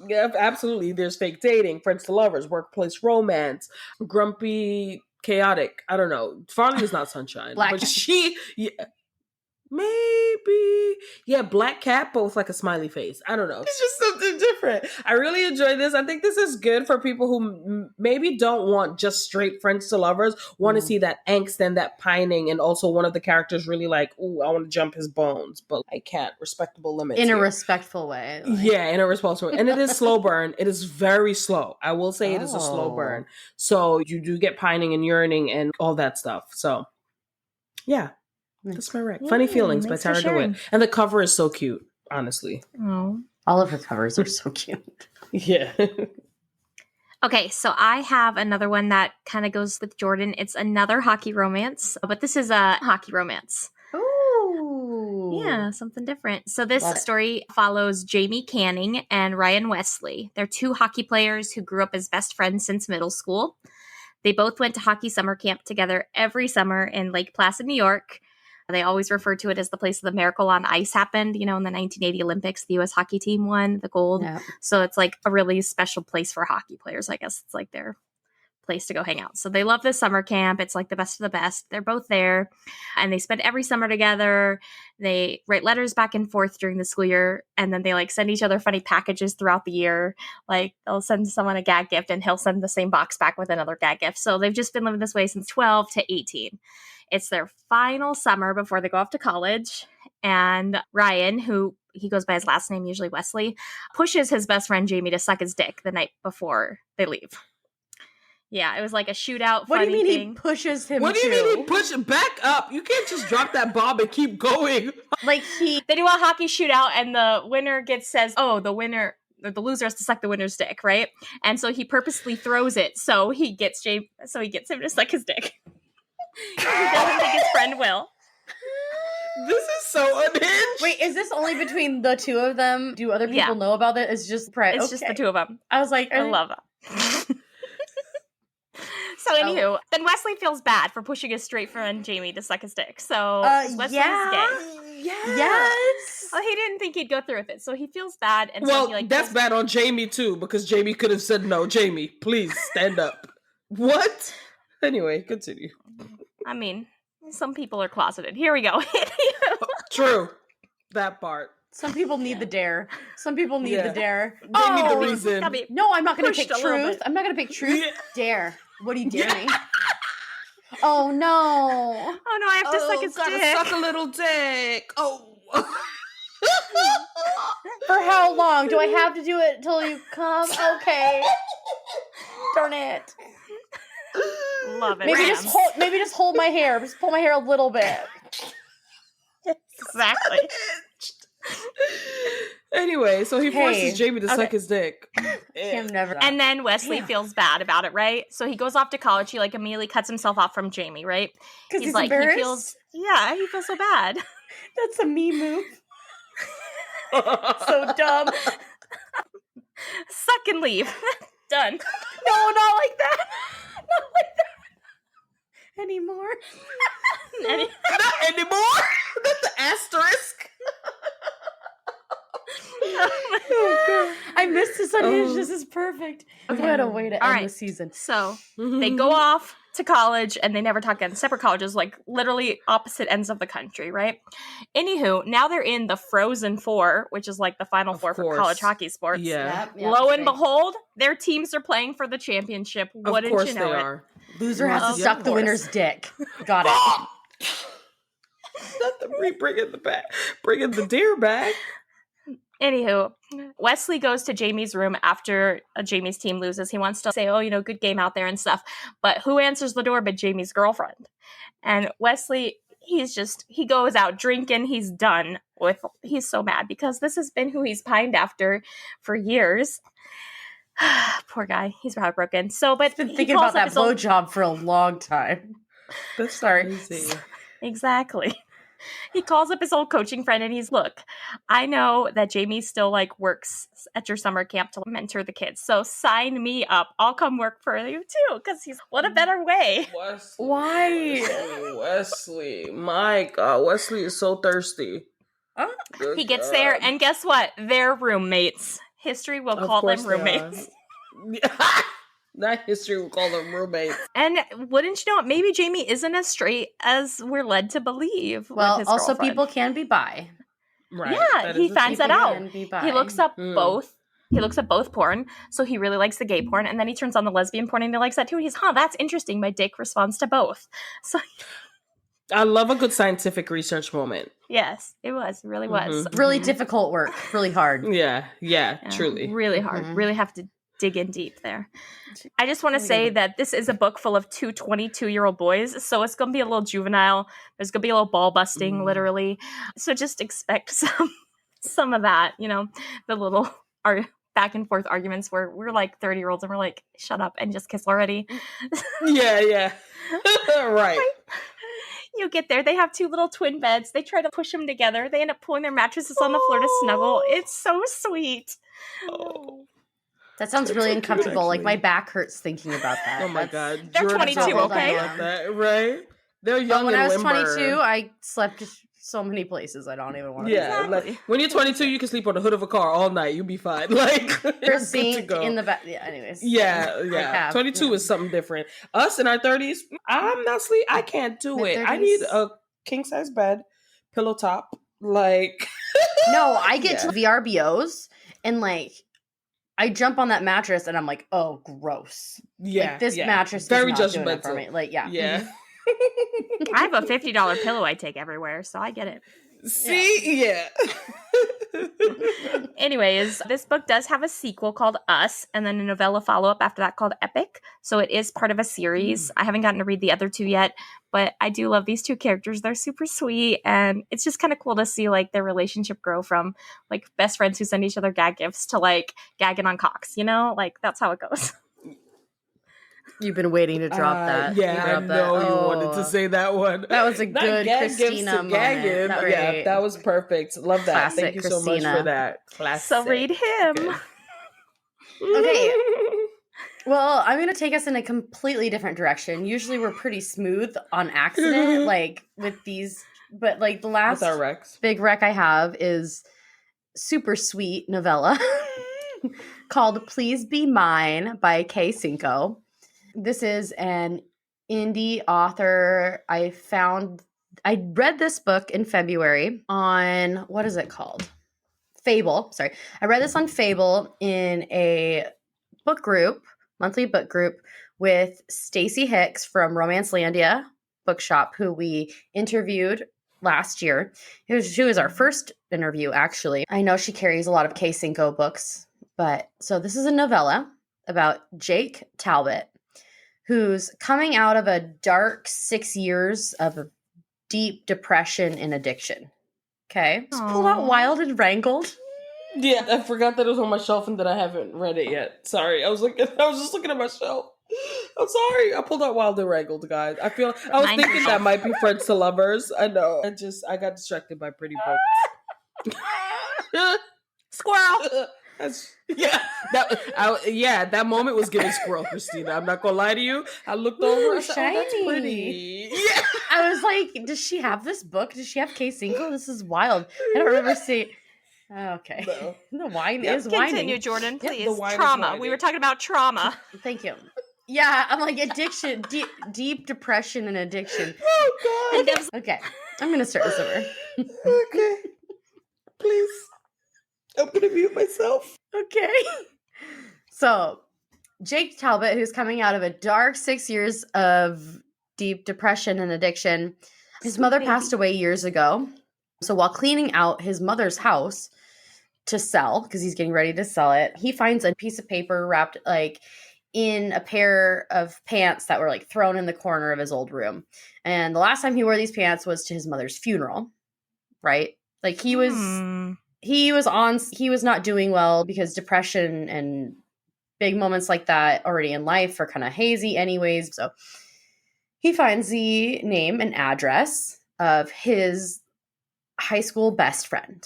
[SPEAKER 1] Yeah, absolutely. There's fake dating, friends to lovers, workplace romance, grumpy, chaotic. I don't know. Farley is not sunshine,
[SPEAKER 2] Black
[SPEAKER 1] but
[SPEAKER 2] cat.
[SPEAKER 1] she. Yeah, maybe. Yeah, black cat, but with like a smiley face. I don't know. It's just something different. I really enjoy this. I think this is good for people who maybe don't want just straight friends to lovers, want to see that angst and that pining. And also one of the characters really like, ooh, I want to jump his bones, but I can't. Respectable limits.
[SPEAKER 2] In a
[SPEAKER 1] here.
[SPEAKER 2] respectful way. Like.
[SPEAKER 1] Yeah, in a responsible way. And it is slow burn. It is very slow. I will say it is a slow burn. So you do get pining and yearning and all that stuff. So yeah. That's my rec. Funny Feelings by Tara DeWitt. And the cover is so cute, honestly.
[SPEAKER 3] Oh.
[SPEAKER 2] All of her covers are so cute.
[SPEAKER 1] Yeah.
[SPEAKER 3] Okay, so I have another one that kind of goes with Jordan. It's another hockey romance, but this is a hockey romance.
[SPEAKER 2] Ooh.
[SPEAKER 3] Yeah, something different. So this
[SPEAKER 2] Love it.
[SPEAKER 3] story follows Jamie Canning and Ryan Wesley. They're two hockey players who grew up as best friends since middle school. They both went to hockey summer camp together every summer in Lake Placid, New York. They always refer to it as the place the miracle on ice happened. In the 1980 Olympics, the U.S. hockey team won the gold.
[SPEAKER 2] Yeah.
[SPEAKER 3] So it's like a really special place for hockey players. I guess it's like their place to go hang out. So they love this summer camp. It's like the best of the best. They're both there and they spend every summer together. They write letters back and forth during the school year. And then they like send each other funny packages throughout the year. Like they'll send someone a gag gift and he'll send the same box back with another gag gift. So they've just been living this way since 12 to 18. It's their final summer before they go off to college. And Ryan, who he goes by his last name, usually Wesley, pushes his best friend Jamie to suck his dick the night before they leave. Yeah, it was like a shootout.
[SPEAKER 2] What do you mean
[SPEAKER 3] thing.
[SPEAKER 2] he pushes him?
[SPEAKER 1] What do you mean he pushes back up? You can't just drop that bomb and keep going.
[SPEAKER 2] Like
[SPEAKER 3] They do a hockey shootout, and the winner says, "Oh, the loser has to suck the winner's dick," right? And so he purposely throws it so he gets him to suck his dick. He doesn't think his friend will.
[SPEAKER 1] This is so unhinged.
[SPEAKER 2] Wait, is this only between the two of them? Do other people know about it? It's just
[SPEAKER 3] It's just the two of them.
[SPEAKER 2] I was like,
[SPEAKER 3] I love that. So anywho, then Wesley feels bad for pushing his straight friend Jamie to suck his dick. So Wesley's gay.
[SPEAKER 2] Yes.
[SPEAKER 3] Well, he didn't think he'd go through with it, so he feels bad. And
[SPEAKER 1] Well,
[SPEAKER 3] so he,
[SPEAKER 1] that's bad on Jamie too, because Jamie could have said no. Jamie, please stand up. What? Anyway, continue.
[SPEAKER 3] I mean, some people are closeted. Here we go.
[SPEAKER 1] True. That part.
[SPEAKER 2] Some people need the dare. Some people need the dare.
[SPEAKER 1] They need the reason.
[SPEAKER 2] No, I'm not going to pick
[SPEAKER 3] pushed a little
[SPEAKER 2] truth.
[SPEAKER 3] bit.
[SPEAKER 2] I'm not going to pick truth. Dare. What do you dare me? Oh no.
[SPEAKER 3] Oh no, I have to suck his dick.
[SPEAKER 1] Suck a little dick. Oh.
[SPEAKER 2] For how long? Do I have to do it until you come? Okay. Darn it.
[SPEAKER 3] Love it.
[SPEAKER 2] Maybe just hold my hair. Just pull my hair a little bit.
[SPEAKER 3] Exactly.
[SPEAKER 1] Anyway, so he forces Jamie to suck his dick.
[SPEAKER 3] And then Wesley feels bad about it, right? So he goes off to college. He like immediately cuts himself off from Jamie, right?
[SPEAKER 2] Because he's
[SPEAKER 3] like,
[SPEAKER 2] embarrassed?
[SPEAKER 3] he feels so bad.
[SPEAKER 2] That's a me move. So dumb.
[SPEAKER 3] Suck and leave. Done.
[SPEAKER 2] No, not like that. Not like that. Anymore.
[SPEAKER 1] Not anymore. That's the asterisk.
[SPEAKER 2] I missed this unhinged. This is perfect. What a way to end the season.
[SPEAKER 3] So they go off to college and they never talk again. Separate colleges, like literally opposite ends of the country, right? Anywho, now they're in the Frozen Four, which is like the Final Four for college hockey sports.
[SPEAKER 1] Yeah.
[SPEAKER 3] Lo and behold, their teams are playing for the championship. Wouldn't you know
[SPEAKER 1] Of course they are.
[SPEAKER 2] Loser has to suck the winner's dick. Got it.
[SPEAKER 1] Not the bringing the dare back.
[SPEAKER 3] Anywho, Wesley goes to Jamie's room after Jamie's team loses. He wants to say, oh, good game out there and stuff. But who answers the door but Jamie's girlfriend? And Wesley, he goes out drinking. He's so mad because this has been who he's pined after for years. Poor guy. He's heartbroken. But
[SPEAKER 2] been thinking about that blowjob for a long time.
[SPEAKER 1] That's
[SPEAKER 2] sorry.
[SPEAKER 1] crazy.
[SPEAKER 3] Exactly. He calls up his old coaching friend and look, I know that Jamie still works at your summer camp to mentor the kids. So sign me up. I'll come work for you too. Because what a better way.
[SPEAKER 1] Wesley,
[SPEAKER 2] Why?
[SPEAKER 1] Wesley. My God. Wesley is so thirsty.
[SPEAKER 3] He gets there and guess what? They're roommates. History will call them roommates.
[SPEAKER 1] Not history will call them roommates.
[SPEAKER 3] And wouldn't you know it, maybe Jamie isn't as straight as we're led to believe.
[SPEAKER 2] Well,
[SPEAKER 3] with his
[SPEAKER 2] also
[SPEAKER 3] girlfriend.
[SPEAKER 2] People can be bi.
[SPEAKER 3] Right. Yeah, he finds that out. He looks up both. He looks at both porn, so he really likes the gay porn, and then he turns on the lesbian porn and he likes that too. He's, that's interesting. My dick responds to both. So
[SPEAKER 1] I love a good scientific research moment.
[SPEAKER 3] Yes, it was. It really was.
[SPEAKER 2] Really difficult work. Really hard.
[SPEAKER 1] Yeah, truly.
[SPEAKER 3] Really hard. Really have to dig in deep there. I just want to say that this is a book full of two 22-year-old boys, so it's going to be a little juvenile. There's going to be a little ball busting, literally. So just expect some of that, the little back and forth arguments where we're 30-year-olds and we're like, shut up and just kiss already.
[SPEAKER 1] Yeah. Right.
[SPEAKER 3] You get there, they have two little twin beds. They try to push them together. They end up pulling their mattresses on the floor to snuggle. It's so sweet.
[SPEAKER 1] Oh.
[SPEAKER 2] That sounds really uncomfortable. My back hurts thinking about that.
[SPEAKER 1] Oh my God.
[SPEAKER 3] They're 22, okay?
[SPEAKER 1] That, right? They're young
[SPEAKER 2] when
[SPEAKER 1] and
[SPEAKER 2] I was
[SPEAKER 1] limber.
[SPEAKER 2] 22, I slept so many places I don't even want to.
[SPEAKER 1] Yeah,
[SPEAKER 3] Exactly.
[SPEAKER 1] when you're 22, you can sleep on the hood of a car all night. You'll be fine.
[SPEAKER 2] There's sink in the back. Yeah. Anyways.
[SPEAKER 1] Yeah. 22 is something different. Us in our 30s, I'm not sleep. I can't do it.
[SPEAKER 2] Mid-30s.
[SPEAKER 1] I need a king size bed, pillow top.
[SPEAKER 2] No, I get to VRBOs and I jump on that mattress and I'm like, oh, gross.
[SPEAKER 1] Yeah,
[SPEAKER 2] this mattress is
[SPEAKER 1] very
[SPEAKER 2] not
[SPEAKER 1] judgmental
[SPEAKER 2] doing it for me.
[SPEAKER 1] Yeah.
[SPEAKER 3] I have a $50 pillow I take everywhere, so I get it.
[SPEAKER 1] See, yeah.
[SPEAKER 3] Anyways, this book does have a sequel called Us, and then a novella follow-up after that called Epic. So it is part of a series. I haven't gotten to read the other two yet, but I do love these two characters. They're super sweet, and it's just kind of cool to see their relationship grow from best friends who send each other gag gifts to gagging on cocks. That's how it goes.
[SPEAKER 2] You've been waiting to drop that.
[SPEAKER 1] Yeah, I know you wanted to say that one.
[SPEAKER 2] That was a good Christina moment.
[SPEAKER 1] That was perfect. Love that.
[SPEAKER 2] Classic
[SPEAKER 1] Thank you so much
[SPEAKER 2] Christina.
[SPEAKER 1] for that. Classic.
[SPEAKER 3] So read him.
[SPEAKER 2] Okay. Well, I'm going to take us in a completely different direction. Usually we're pretty smooth on accident, with these, but the last
[SPEAKER 1] with our recs.
[SPEAKER 2] big rec I have is super sweet novella called Please Be Mine by Kay Cinco. This is an indie author. I read this book in February on, what is it called? Fable. Sorry. I read this on Fable in a book group, monthly book group with Stacey Hicks from Romancelandia Bookshop, who we interviewed last year. She was our first interview, actually. I know she carries a lot of Kay Cinco books, so this is a novella about Jake Talbot, who's coming out of a dark 6 years of deep depression and addiction. Okay. Just pulled out Wild and Wrangled.
[SPEAKER 1] Yeah, I forgot that it was on my shelf and that I haven't read it yet. Sorry. I was just looking at my shelf. I'm sorry. I pulled out Wild and Wrangled, guys. I was thinking that might be Friends to Lovers. I know. I got distracted by pretty books.
[SPEAKER 3] Squirrel.
[SPEAKER 1] That moment was giving squirrel, Christina. I'm not gonna lie to you. I looked over. I said,
[SPEAKER 2] shiny.
[SPEAKER 1] "Oh, that's pretty." Yeah.
[SPEAKER 2] I was like, does she have this book? Does she have Kay Cinco? This is wild. I don't remember seeing. Okay.
[SPEAKER 1] No.
[SPEAKER 2] The wine is whining.
[SPEAKER 3] Continue, Jordan, please.
[SPEAKER 1] the wine is
[SPEAKER 3] Trauma.
[SPEAKER 1] whining.
[SPEAKER 3] We were talking about trauma.
[SPEAKER 2] Thank you. Yeah, I'm like addiction, deep depression and addiction.
[SPEAKER 1] Oh God.
[SPEAKER 2] Okay, I'm gonna start this over.
[SPEAKER 1] Okay. Please. I'm gonna mute myself.
[SPEAKER 2] Okay. So, Jake Talbot, who's coming out of a dark 6 years of deep depression and addiction, his mother passed away years ago. So while cleaning out his mother's house, to sell because he's getting ready to sell it. He finds a piece of paper wrapped like in a pair of pants that were like thrown in the corner of his old room. And the last time he wore these pants was to his mother's funeral, right? Like he was not doing well because depression and big moments like that already in life are kind of hazy anyways. So he finds the name and address of his high school best friend.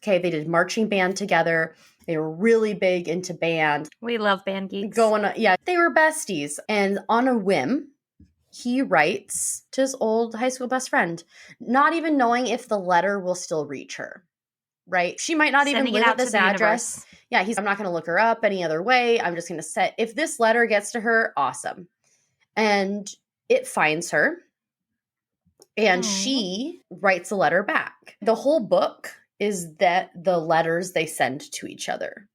[SPEAKER 2] Okay, they did marching band together. They were really big into band.
[SPEAKER 3] We love band geeks.
[SPEAKER 2] They were besties. And on a whim, he writes to his old high school best friend, not even knowing if the letter will still reach her, right? She might not even live at this address. Yeah, I'm not going to look her up any other way. I'm just going to if this letter gets to her, awesome. And it finds her. And she writes a letter back. The whole book is that the letters they send to each other.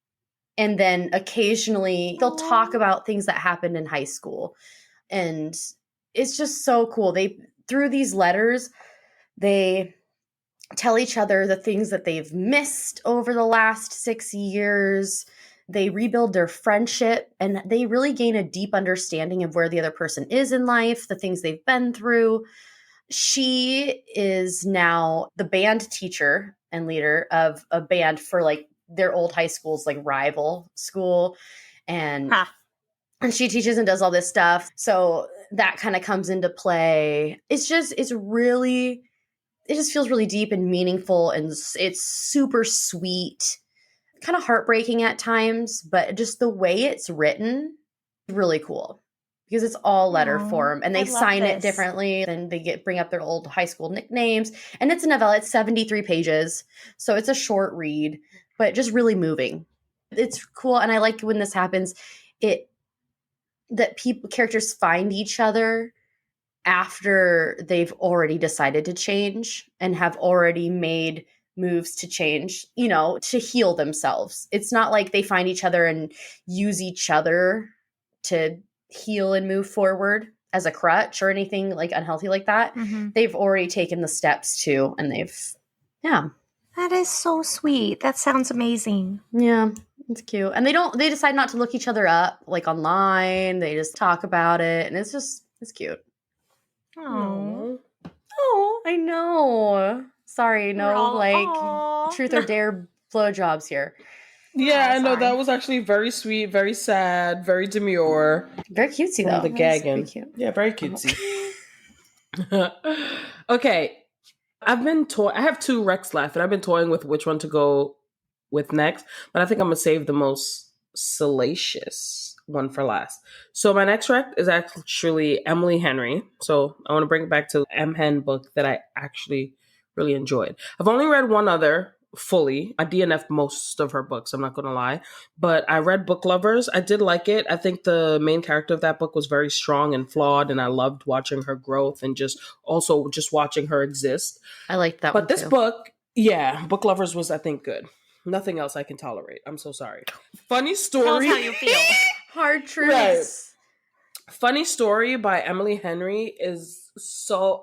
[SPEAKER 2] And then occasionally they'll talk about things that happened in high school. And it's just so cool. Through these letters, they tell each other the things that they've missed over the last 6 years. They rebuild their friendship and they really gain a deep understanding of where the other person is in life, the things they've been through. She is now the band teacher and leader of a band for like their old high school's like rival school. And she teaches and does all this stuff. So that kind of comes into play. It just feels really deep and meaningful. And it's super sweet, kind of heartbreaking at times, but just the way it's written, really cool. Because it's all letter form and they sign it differently and they bring up their old high school nicknames. And it's a novella. It's 73 pages. So it's a short read, but just really moving. It's cool. And I like when this happens, that characters find each other after they've already decided to change and have already made moves to change, to heal themselves. It's not like they find each other and use each other to heal and move forward as a crutch or anything like unhealthy like that. Mm-hmm. They've already taken the steps too, and
[SPEAKER 3] that is so sweet. That sounds amazing.
[SPEAKER 2] Yeah, it's cute. And they decide not to look each other up like online. They just talk about it, and it's cute.
[SPEAKER 3] Oh,
[SPEAKER 2] I know. Sorry, truth or dare blowjobs here.
[SPEAKER 1] Yeah, I know. That was actually very sweet, very sad, very demure.
[SPEAKER 2] Very cutesy, though.
[SPEAKER 1] The gagging.
[SPEAKER 2] Cute.
[SPEAKER 1] Yeah, very cutesy. Okay. I have 2 recs left, and I've been toying with which one to go with next, but I think I'm going to save the most salacious one for last. So my next rec is actually Emily Henry. So I want to bring it back to M. Hen book that I actually really enjoyed. I've only read one other fully. I DNF'd most of her books, I'm not going to lie. But I read Book Lovers. I did like it. I think the main character of that book was very strong and flawed, and I loved watching her growth and just watching her exist.
[SPEAKER 2] I liked that one.
[SPEAKER 1] But this book, Book Lovers was, I think, good. Nothing else I can tolerate. I'm so sorry. Funny story.
[SPEAKER 3] Tell us how you feel.
[SPEAKER 2] Hard truths.
[SPEAKER 1] Right. Funny story by Emily Henry is so...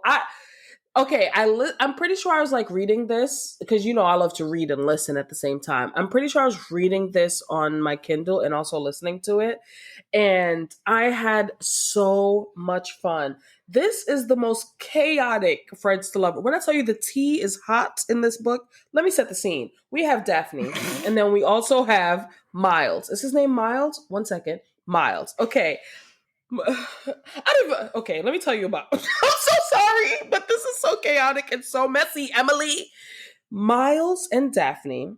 [SPEAKER 1] I'm pretty sure I was like reading this because I love to read and listen at the same time. I'm pretty sure I was reading this on my Kindle and also listening to it. And I had so much fun. This is the most chaotic Friends to Lovers. When I tell you the tea is hot in this book, let me set the scene. We have Daphne and then we also have Miles. Is his name Miles? One second. Miles. Okay. Okay, let me tell you about. I'm so sorry, but this is so chaotic and so messy, Emily. Miles and Daphne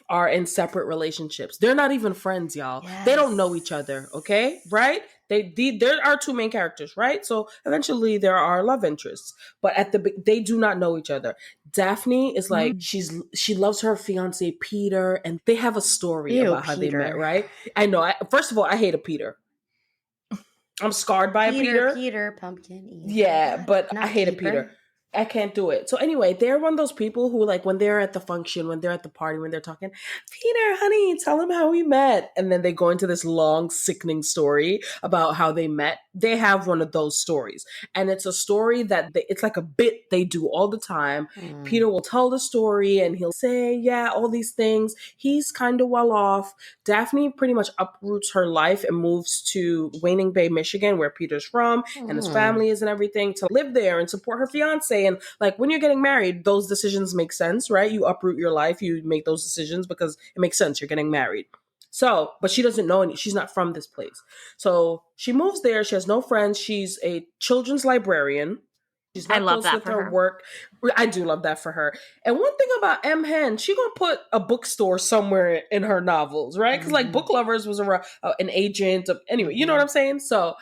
[SPEAKER 1] are in separate relationships. They're not even friends, y'all. Yes. They don't know each other, okay? Right? There are 2 main characters, right? So eventually there are love interests, but they do not know each other. Daphne is like, she loves her fiance, Peter, and they have a story about how they met, right? I know. First of all, I hate a Peter. I'm scarred by a Peter.
[SPEAKER 2] Peter, pumpkin.
[SPEAKER 1] Yeah, but I hate a Peter. I can't do it. So anyway, they're one of those people who, like, when they're at the function, when they're at the party, when they're talking, Peter, honey, tell him how we met. And then they go into this long, sickening story about how they met. They have one of those stories. And it's a story that it's like a bit they do all the time. Peter will tell the story and he'll say, yeah, all these things. He's kind of well off. Daphne pretty much uproots her life and moves to Waning Bay, Michigan, where Peter's from and his family is and everything, to live there and support her fiance. And like, when you're getting married, those decisions make sense, right? You uproot your life, you make those decisions because it makes sense. You're getting married. So, but she doesn't know she's not from this place. So she moves there. She has no friends. She's a children's librarian. She's not
[SPEAKER 3] I love
[SPEAKER 1] close
[SPEAKER 3] that
[SPEAKER 1] with
[SPEAKER 3] for
[SPEAKER 1] her
[SPEAKER 3] her.
[SPEAKER 1] work. I do love that for her. And one thing about M. Hen, she gonna put a bookstore somewhere in her novels, right? Because like Book Lovers was an agent. Anyway, you know what I'm saying? So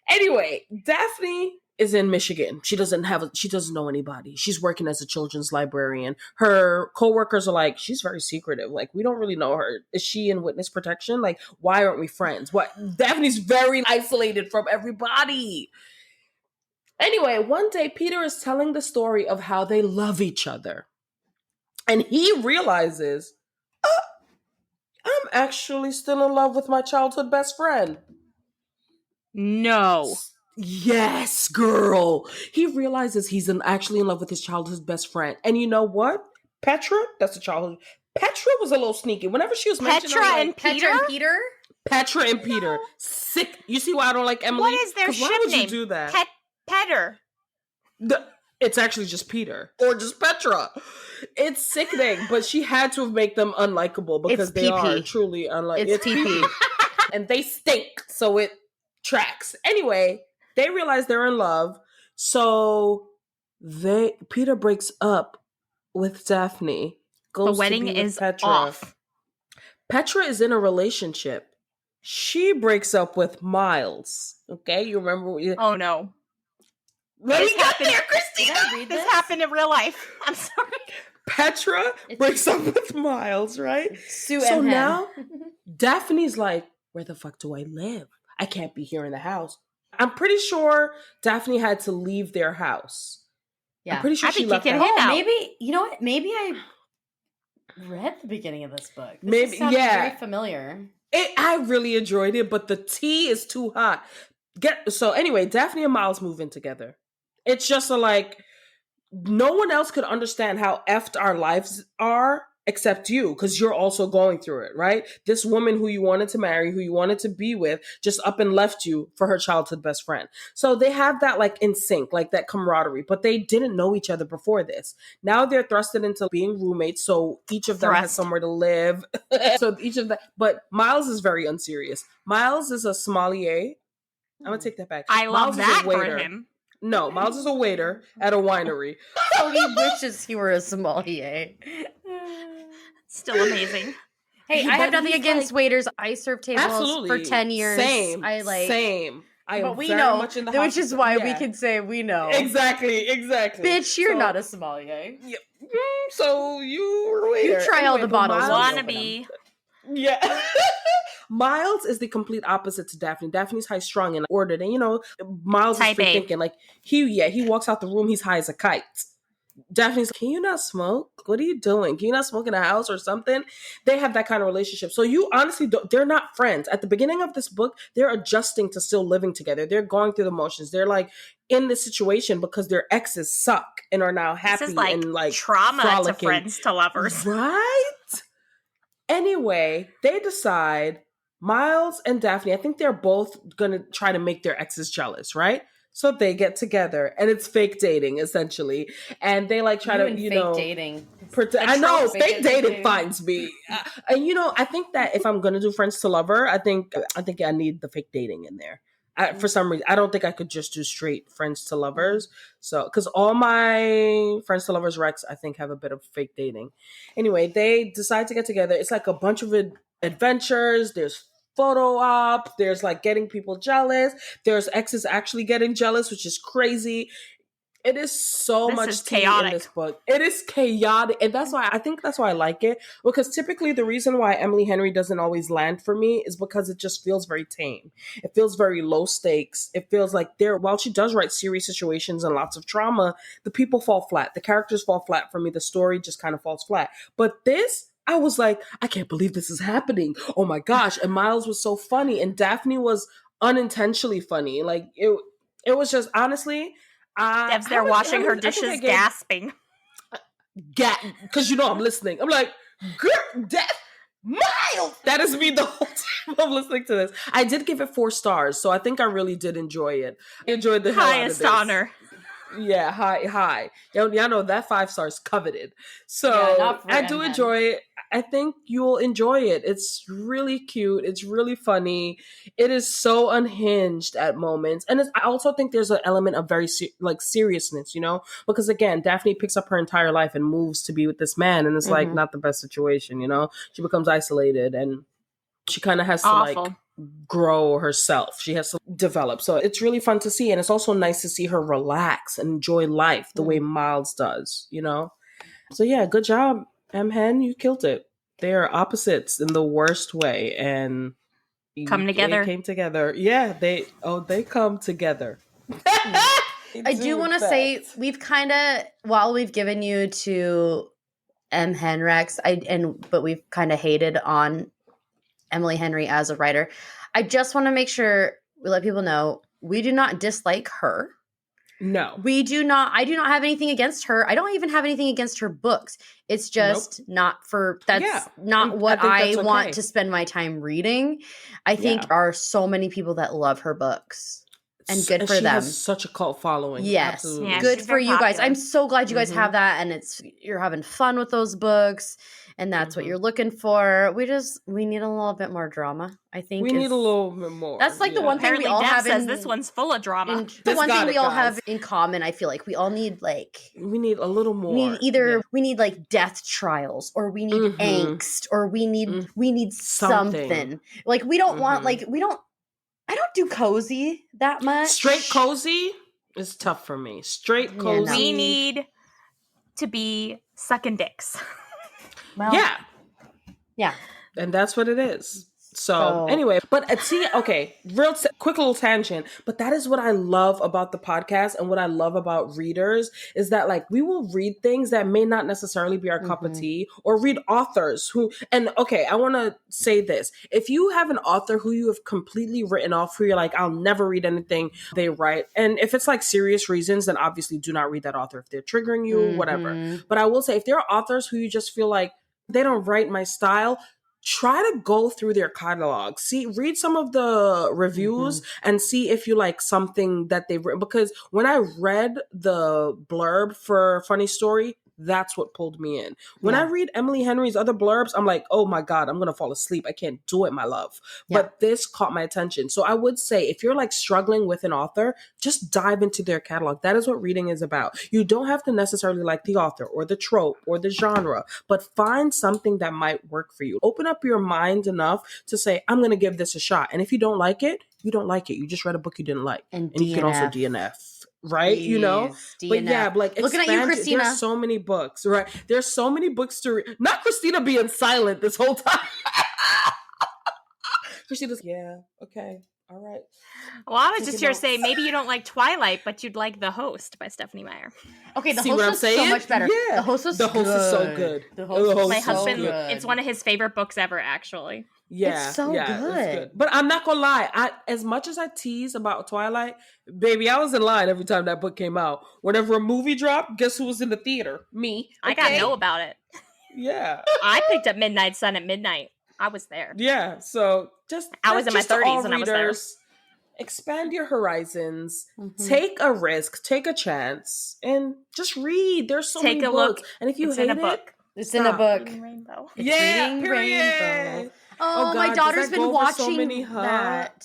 [SPEAKER 1] anyway, Daphne is in Michigan. She doesn't know anybody. She's working as a children's librarian. Her coworkers are like, she's very secretive. Like, we don't really know her. Is she in witness protection? Like, why aren't we friends? What? Daphne's very isolated from everybody. Anyway, one day Peter is telling the story of how they love each other. And he realizes, I'm actually still in love with my childhood best friend.
[SPEAKER 3] No.
[SPEAKER 1] Yes, girl. He realizes he's actually in love with his childhood best friend. And you know what? Petra, that's a childhood. Petra was a little sneaky. Whenever she was mentioned,
[SPEAKER 3] Petra
[SPEAKER 1] like,
[SPEAKER 3] and Peter?
[SPEAKER 1] Petra and Peter. Sick. You see why I don't like Emily?
[SPEAKER 3] What is their
[SPEAKER 1] 'Cause why
[SPEAKER 3] ship
[SPEAKER 1] would
[SPEAKER 3] name?
[SPEAKER 1] you do that?
[SPEAKER 3] Petter.
[SPEAKER 1] It's actually just Peter or just Petra. It's sickening, but she had to make them unlikable because they are truly unlikable.
[SPEAKER 2] It's PP.
[SPEAKER 1] And they stink, so it tracks. Anyway, they realize they're in love, so Peter breaks up with Daphne.
[SPEAKER 3] The wedding is
[SPEAKER 1] Petra.
[SPEAKER 3] off.
[SPEAKER 1] Petra is in a relationship. She breaks up with Miles. Okay, you remember?
[SPEAKER 3] Oh no.
[SPEAKER 1] Let me get there, Christina.
[SPEAKER 3] This happened in real life. I'm sorry.
[SPEAKER 1] Petra breaks up with Miles, right?
[SPEAKER 2] So
[SPEAKER 1] now Daphne's like, where the fuck do I live? I can't be here in the house. I'm pretty sure Daphne had to leave their house.
[SPEAKER 2] Yeah.
[SPEAKER 1] I'm pretty sure she left
[SPEAKER 3] kicking
[SPEAKER 1] that.
[SPEAKER 3] him out.
[SPEAKER 2] Maybe, you know what? Maybe I read the beginning of this book.
[SPEAKER 1] Maybe,
[SPEAKER 2] sounds
[SPEAKER 1] yeah.
[SPEAKER 2] very familiar.
[SPEAKER 1] I really enjoyed it, but the tea is too hot. So anyway, Daphne and Miles move in together. It's just no one else could understand how effed our lives are except you, because you're also going through it, right? This woman who you wanted to marry, who you wanted to be with, just up and left you for her childhood best friend. So they have that like in sync, like that camaraderie, but they didn't know each other before this. Now they're thrusted into being roommates, so each of them has somewhere to live. But Miles is very unserious. Miles is a sommelier. I'm gonna take that back.
[SPEAKER 3] I love
[SPEAKER 1] Miles
[SPEAKER 3] that
[SPEAKER 1] is a waiter.
[SPEAKER 3] for him.
[SPEAKER 1] No, Miles is a waiter at a winery.
[SPEAKER 2] So he wishes he were a sommelier.
[SPEAKER 3] Still amazing.
[SPEAKER 2] Hey, I have nothing against waiters. I served tables
[SPEAKER 1] Absolutely.
[SPEAKER 2] for 10 years.
[SPEAKER 1] Same.
[SPEAKER 2] I
[SPEAKER 1] but
[SPEAKER 2] we
[SPEAKER 1] very
[SPEAKER 2] know,
[SPEAKER 1] much in the
[SPEAKER 2] which is why we can say we know.
[SPEAKER 1] Exactly.
[SPEAKER 2] Bitch, you're not a sommelier.
[SPEAKER 1] Yeah. So you were a waiter.
[SPEAKER 2] You try all the bottles.
[SPEAKER 3] Wannabe.
[SPEAKER 1] Yeah. Miles is the complete opposite to Daphne. Daphne's high strung and ordered, and Miles is free thinking. Like he walks out the room, he's high as a kite. Daphne's, can you not smoke? What are you doing? Can you not smoke in a house or something? They have that kind of relationship. So you honestly they're not friends. At the beginning of this book, they're adjusting to still living together. They're going through the motions. They're like in this situation because their exes suck and are now happy
[SPEAKER 3] this is like
[SPEAKER 1] and like
[SPEAKER 3] trauma
[SPEAKER 1] frolicking.
[SPEAKER 3] to friends to lovers.
[SPEAKER 1] Right? Anyway, they decide, Miles and Daphne, I think they're both going to try to make their exes jealous, right? So they get together, and it's fake dating, essentially. And they like try to,
[SPEAKER 2] fake dating.
[SPEAKER 1] I know, fake dating finds me. And I think that if I'm going to do friends to lover, I think I need the fake dating in there. For some reason, I don't think I could just do straight friends to lovers. So, because all my friends to lovers recs, I think, have a bit of fake dating. Anyway, they decide to get together. It's like a bunch of adventures. There's photo op. There's like getting people jealous. There's exes actually getting jealous, which is crazy. It is so
[SPEAKER 3] This
[SPEAKER 1] much
[SPEAKER 3] is
[SPEAKER 1] tea in
[SPEAKER 3] chaotic.
[SPEAKER 1] this book. It is chaotic. And that's why I like it. Because typically the reason why Emily Henry doesn't always land for me is because it just feels very tame. It feels very low stakes. It feels like while she does write serious situations and lots of trauma, the people fall flat. The characters fall flat for me. The story just kind of falls flat. But this, I was like, I can't believe this is happening. Oh my gosh. And Miles was so funny. And Daphne was unintentionally funny. Like it was just honestly,
[SPEAKER 3] Dev's there washing her dishes, gasping.
[SPEAKER 1] Because I'm listening. I'm like, girl, Miles! That is me the whole time I'm listening to this. I did give it 4 stars, so I think I really did enjoy it. I enjoyed the hell out of
[SPEAKER 3] Highest
[SPEAKER 1] this.
[SPEAKER 3] honor.
[SPEAKER 1] Yeah, high. Y'all know that 5 stars coveted. So
[SPEAKER 2] not for
[SPEAKER 1] I do
[SPEAKER 2] M-Hen.
[SPEAKER 1] enjoy it. I think you'll enjoy it. It's really cute. It's really funny. It is so unhinged at moments. And I also think there's an element of very seriousness, because again, Daphne picks up her entire life and moves to be with this man. And it's like not the best situation, She becomes isolated and she kind of has to
[SPEAKER 3] Awful.
[SPEAKER 1] grow herself. She has to develop. So it's really fun to see. And it's also nice to see her relax and enjoy life the way Miles does, So yeah, good job, M-Hen. You killed it. They are opposites in the worst way. And
[SPEAKER 3] Come together.
[SPEAKER 1] They came together. Yeah, they come together.
[SPEAKER 2] I do want to say we've kind of, while we've given you to M-Hen Rex, but we've kind of hated on Emily Henry as a writer. I just want to make sure we let people know we do not dislike her.
[SPEAKER 1] No.
[SPEAKER 2] We do not. I do not have anything against her. I don't even have anything against her books. It's just not for, that's not what I want to spend my time reading. I think there are so many people that love her books. And good for
[SPEAKER 1] she
[SPEAKER 2] them.
[SPEAKER 1] Has such a cult following.
[SPEAKER 2] Yes.
[SPEAKER 1] Absolutely.
[SPEAKER 3] Yeah,
[SPEAKER 2] good
[SPEAKER 3] she's
[SPEAKER 2] for
[SPEAKER 3] very
[SPEAKER 2] you guys.
[SPEAKER 3] popular.
[SPEAKER 2] I'm so glad you guys have that, and you're having fun with those books, and that's what you're looking for. We need a little bit more drama, I think.
[SPEAKER 1] We need a little bit more.
[SPEAKER 2] That's like the one thing we all
[SPEAKER 3] Dev
[SPEAKER 2] have
[SPEAKER 3] says this one's full of drama.
[SPEAKER 2] The one thing we all have in common, I feel like we all need
[SPEAKER 1] we need a little more.
[SPEAKER 2] We need like death trials, or we need angst, or we need something. Like we don't want I don't do cozy that much.
[SPEAKER 1] Straight cozy is tough for me. Straight cozy.
[SPEAKER 2] no.
[SPEAKER 3] We need to be sucking dicks.
[SPEAKER 2] Well, yeah.
[SPEAKER 1] And that's what it is. So anyway, but see, okay, quick little tangent, but that is what I love about the podcast and what I love about readers is that we will read things that may not necessarily be our cup of tea, or read authors and I want to say this. If you have an author who you have completely written off, who you're like, I'll never read anything they write. And if it's serious reasons, then obviously do not read that author. If they're triggering you, whatever. But I will say, if there are authors who you just feel like they don't write my style, try to go through their catalog. Read some of the reviews and see if you like something that they've written. Because when I read the blurb for Funny Story, that's what pulled me in. When I read Emily Henry's other blurbs, I'm like, oh my God, I'm going to fall asleep. I can't do it, my love. Yeah. But this caught my attention. So I would say if you're struggling with an author, just dive into their catalog. That is what reading is about. You don't have to necessarily like the author or the trope or the genre, but find something that might work for you. Open up your mind enough to say, I'm going to give this a shot. And if you don't like it, you don't like it. You just read a book you didn't like. And you can also DNF. Right?
[SPEAKER 2] Please, DNF.
[SPEAKER 1] But yeah,
[SPEAKER 2] looking at you, Christina.
[SPEAKER 1] There's so many books, right? There's so many books to read. Not Christina being silent this whole time. Christina's, okay, all right.
[SPEAKER 3] Well, I was just here to say, maybe you don't like Twilight, but you'd like The Host by Stephanie Meyer.
[SPEAKER 2] Okay, The Host was so much better. Yeah. The Host is so good.
[SPEAKER 1] The Host
[SPEAKER 3] My husband, it's one of his favorite books ever, actually.
[SPEAKER 1] Yeah,
[SPEAKER 2] it's so good.
[SPEAKER 1] It's good. But I'm not gonna lie. As much as I tease about Twilight, baby, I was in line every time that book came out. Whenever a movie dropped, guess who was in the theater? Me. Okay?
[SPEAKER 3] I got to know about it.
[SPEAKER 1] Yeah.
[SPEAKER 3] I picked up Midnight Sun at midnight. I was there.
[SPEAKER 1] Yeah. So
[SPEAKER 3] I was in my 30s when I was there.
[SPEAKER 1] Expand your horizons. Take a risk. Take a chance, and just read. There's so many books.
[SPEAKER 3] Look.
[SPEAKER 1] And if you hate
[SPEAKER 2] it's in a book.
[SPEAKER 3] Reading Rainbow.
[SPEAKER 2] Reading Rainbow. Oh, my daughter's been watching that.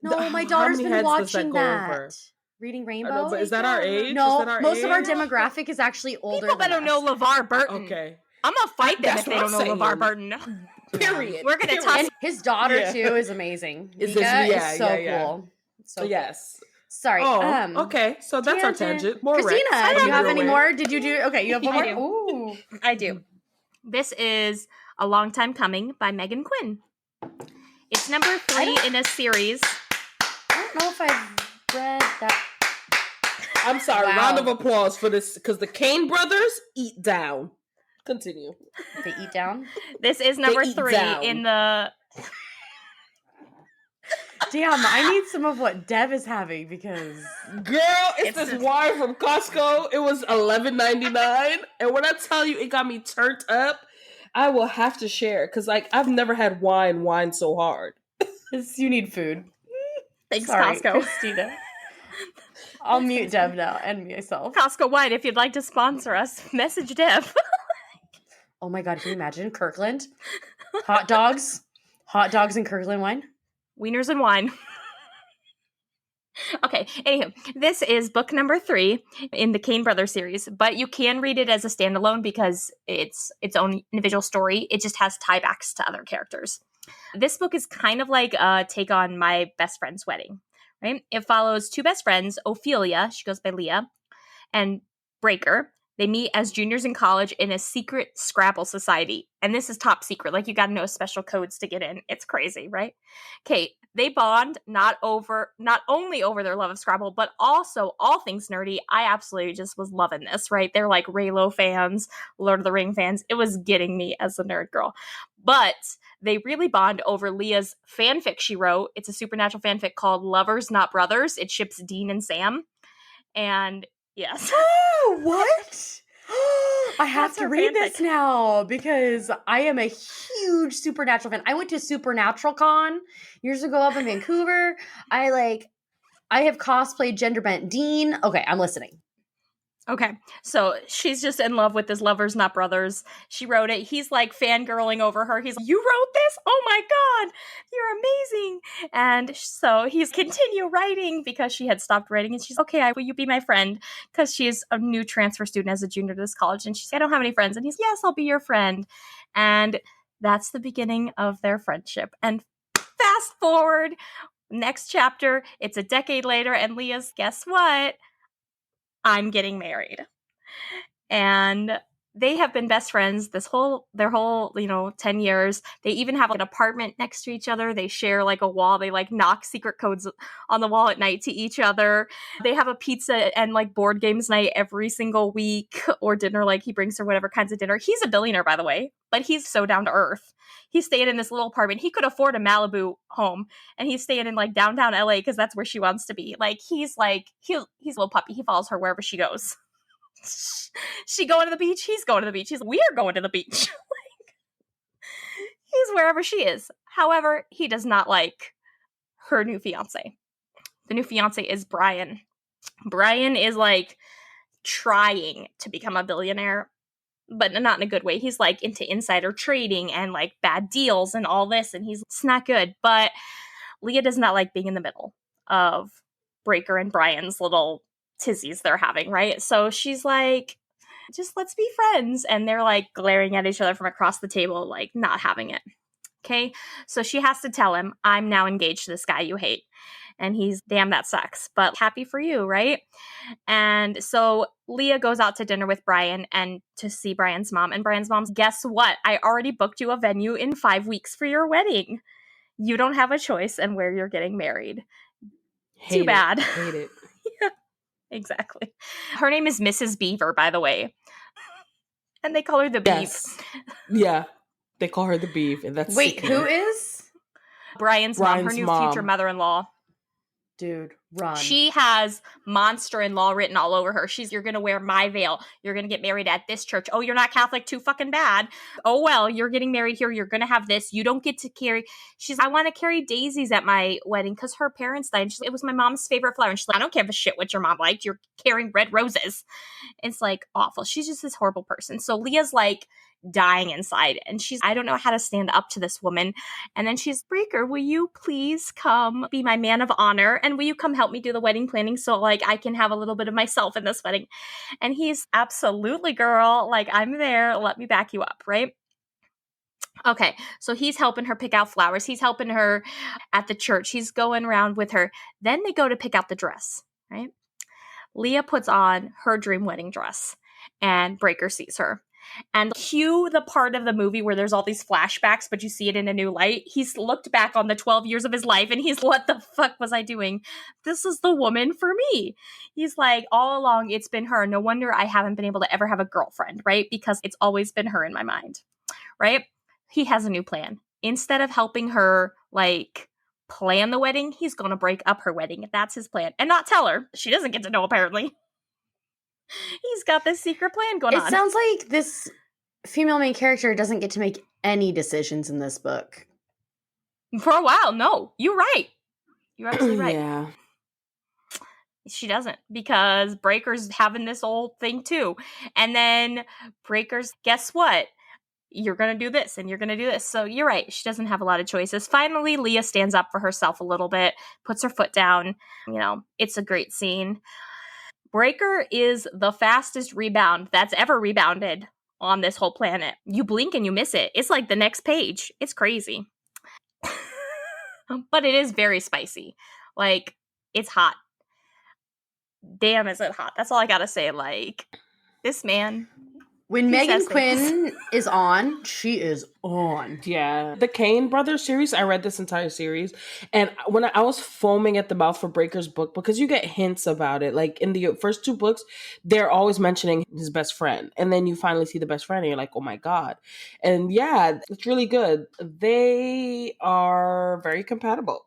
[SPEAKER 2] No, my daughter's been watching that. Reading Rainbow.
[SPEAKER 1] But is that our age?
[SPEAKER 2] No, most of our demographic is actually older.
[SPEAKER 3] People better know LeVar Burton.
[SPEAKER 1] Okay.
[SPEAKER 3] I'm gonna fight them if they don't know LeVar Burton.
[SPEAKER 1] Period.
[SPEAKER 3] We're gonna toss.
[SPEAKER 2] And his daughter too is amazing. Mika is so cool. So
[SPEAKER 1] yes.
[SPEAKER 2] Sorry.
[SPEAKER 1] Okay. So that's our tangent. More
[SPEAKER 2] Christina,
[SPEAKER 1] Rex.
[SPEAKER 2] do you have any
[SPEAKER 1] Underwear.
[SPEAKER 2] more? Did you do? Okay, you have one
[SPEAKER 3] I
[SPEAKER 2] more?
[SPEAKER 3] do.
[SPEAKER 2] Ooh.
[SPEAKER 3] I do. This is A Long Time Coming by Megan Quinn. It's number 3 in a series.
[SPEAKER 2] I don't know if I've read that.
[SPEAKER 1] I'm sorry.
[SPEAKER 2] Wow.
[SPEAKER 1] Round of applause for this because the Kane brothers eat down. Continue.
[SPEAKER 2] They eat down?
[SPEAKER 3] This is number
[SPEAKER 1] eat
[SPEAKER 3] 3
[SPEAKER 1] down.
[SPEAKER 3] in the...
[SPEAKER 2] Damn, I need some of what Dev is having because...
[SPEAKER 1] Girl, it's this wine from Costco. It was $11.99. And when I tell you it got me turned up, I will have to share because like I've never had wine so hard.
[SPEAKER 2] You need food.
[SPEAKER 3] Thanks,
[SPEAKER 2] Sorry,
[SPEAKER 3] Costco.
[SPEAKER 2] Christina. I'll mute Dev now and myself.
[SPEAKER 3] Costco Wine, if you'd like to sponsor us, message Dev.
[SPEAKER 2] Oh my god, can you imagine Kirkland? Hot dogs and Kirkland wine?
[SPEAKER 3] Wieners and wine. Okay, anywho, this is book number 3 in the Kane Brothers series, but you can read it as a standalone because it's its own individual story. It just has tiebacks to other characters. This book is kind of like a take on My Best Friend's Wedding, right? It follows 2 best friends, Ophelia, she goes by Leah, and Breaker. They meet as juniors in college in a secret Scrabble society. And this is top secret. Like, you got to know special codes to get in. It's crazy, right? Okay, they bond not only over their love of Scrabble, but also all things nerdy. I absolutely just was loving this, right? They're like Raylo fans, Lord of the Ring fans. It was getting me as a nerd girl. But they really bond over Leah's fanfic she wrote. It's a supernatural fanfic called Lovers Not Brothers. It ships Dean and Sam. And yes.
[SPEAKER 2] Oh, what? I have
[SPEAKER 3] That's
[SPEAKER 2] to
[SPEAKER 3] her
[SPEAKER 2] read
[SPEAKER 3] fanfic.
[SPEAKER 2] this now because I am a huge Supernatural fan. I went to Supernatural Con years ago up in Vancouver. I have cosplayed gender bent Dean. Okay, I'm listening.
[SPEAKER 3] Okay, so she's just in love with this Lovers Not Brothers. She wrote it. He's like fangirling over her. He's like, you wrote this? Oh my God, you're amazing. And so he's continue writing because she had stopped writing. And she's, okay, will you be my friend? Because she's a new transfer student as a junior to this college. And she's, I don't have any friends. And he's, yes, I'll be your friend. And that's the beginning of their friendship. And fast forward, next chapter, it's a decade later. And Leah's, guess what? I'm getting married. And they have been best friends their whole 10 years. They even have like an apartment next to each other. They share like a wall. They like knock secret codes on the wall at night to each other. They have a pizza and like board games night every single week, or dinner, like he brings her whatever kinds of dinner. He's a billionaire, by the way, but he's so down to earth. He's staying in this little apartment. He could afford a Malibu home, and he's staying in like downtown LA because that's where she wants to be. Like he's a little puppy. He follows her wherever she goes. She going to the beach, he's going to the beach. We are going to the beach. He's wherever she is. However, he does not like her new fiance. The new fiance is Brian. Brian is like trying to become a billionaire, but not in a good way. He's like into insider trading and like bad deals and all this, and it's not good. But Leah does not like being in the middle of Breaker and Brian's little tizzies they're having, right? So she's like, just let's be friends. And they're like glaring at each other from across the table, like not having it. Okay. So she has to tell him, I'm now engaged to this guy you hate. And he's, damn, that sucks, but happy for you, right? And so Leah goes out to dinner with Brian and to see Brian's mom. And Brian's mom's, guess what? I already booked you a venue in 5 weeks for your wedding. You don't have a choice in where you're getting married. Too bad.
[SPEAKER 1] Hate it.
[SPEAKER 3] Yeah. Exactly. Her name is Mrs. Beaver, by the way. And they call her the
[SPEAKER 1] Yes.
[SPEAKER 3] Beef.
[SPEAKER 1] Yeah. They call her the Beef. And that's
[SPEAKER 2] Wait,
[SPEAKER 1] sickening.
[SPEAKER 2] who is?
[SPEAKER 3] Brian's mom, her new future mother-in-law.
[SPEAKER 2] Dude, run.
[SPEAKER 3] She has monster-in-law written all over her. You're going to wear my veil. You're going to get married at this church. Oh, you're not Catholic? Too fucking bad. Oh, well, you're getting married here. You're going to have this. You don't get to carry. I want to carry daisies at my wedding because her parents died. It was my mom's favorite flower. And she's like, I don't give a shit what your mom liked. You're carrying red roses. It's like awful. She's just this horrible person. So Leah's like dying inside. And I don't know how to stand up to this woman. And then she's, Breaker, will you please come be my man of honor? And will you come help me do the wedding planning so like I can have a little bit of myself in this wedding? And he's, absolutely, girl. Like, I'm there. Let me back you up, right? Okay, so he's helping her pick out flowers. He's helping her at the church. He's going around with her. Then they go to pick out the dress, right? Leah puts on her dream wedding dress, and Breaker sees her. And cue the part of the movie where there's all these flashbacks, but you see it in a new light. He's looked back on the 12 years of his life and he's, what the fuck was I doing? This is the woman for me. He's like, all along, it's been her. No wonder I haven't been able to ever have a girlfriend, right? Because it's always been her in my mind, right? He has a new plan. Instead of helping her, like, plan the wedding, he's going to break up her wedding. That's his plan. And not tell her. She doesn't get to know, apparently. He's got this secret plan going on.
[SPEAKER 2] It sounds like this female main character doesn't get to make any decisions in this book.
[SPEAKER 3] For a while, no. You're right. You're absolutely right.
[SPEAKER 1] Yeah.
[SPEAKER 3] She doesn't, because Breaker's having this old thing too. And then Breaker's, guess what? You're going to do this and you're going to do this. So you're right. She doesn't have a lot of choices. Finally, Leah stands up for herself a little bit, puts her foot down. You know, it's a great scene. Breaker is the fastest rebound that's ever rebounded on this whole planet. You blink and you miss it. It's like the next page. It's crazy. But it is very spicy. Like, it's hot. Damn, is it hot? That's all I gotta say. Like, this man.
[SPEAKER 2] When Megan Quinn is on, she is on.
[SPEAKER 1] Yeah. The Kane Brothers series, I read this entire series. And when I was foaming at the mouth for Breaker's book, because you get hints about it. Like in the first two books, they're always mentioning his best friend. And then you finally see the best friend and you're like, oh my God. And yeah, it's really good. They are very compatible.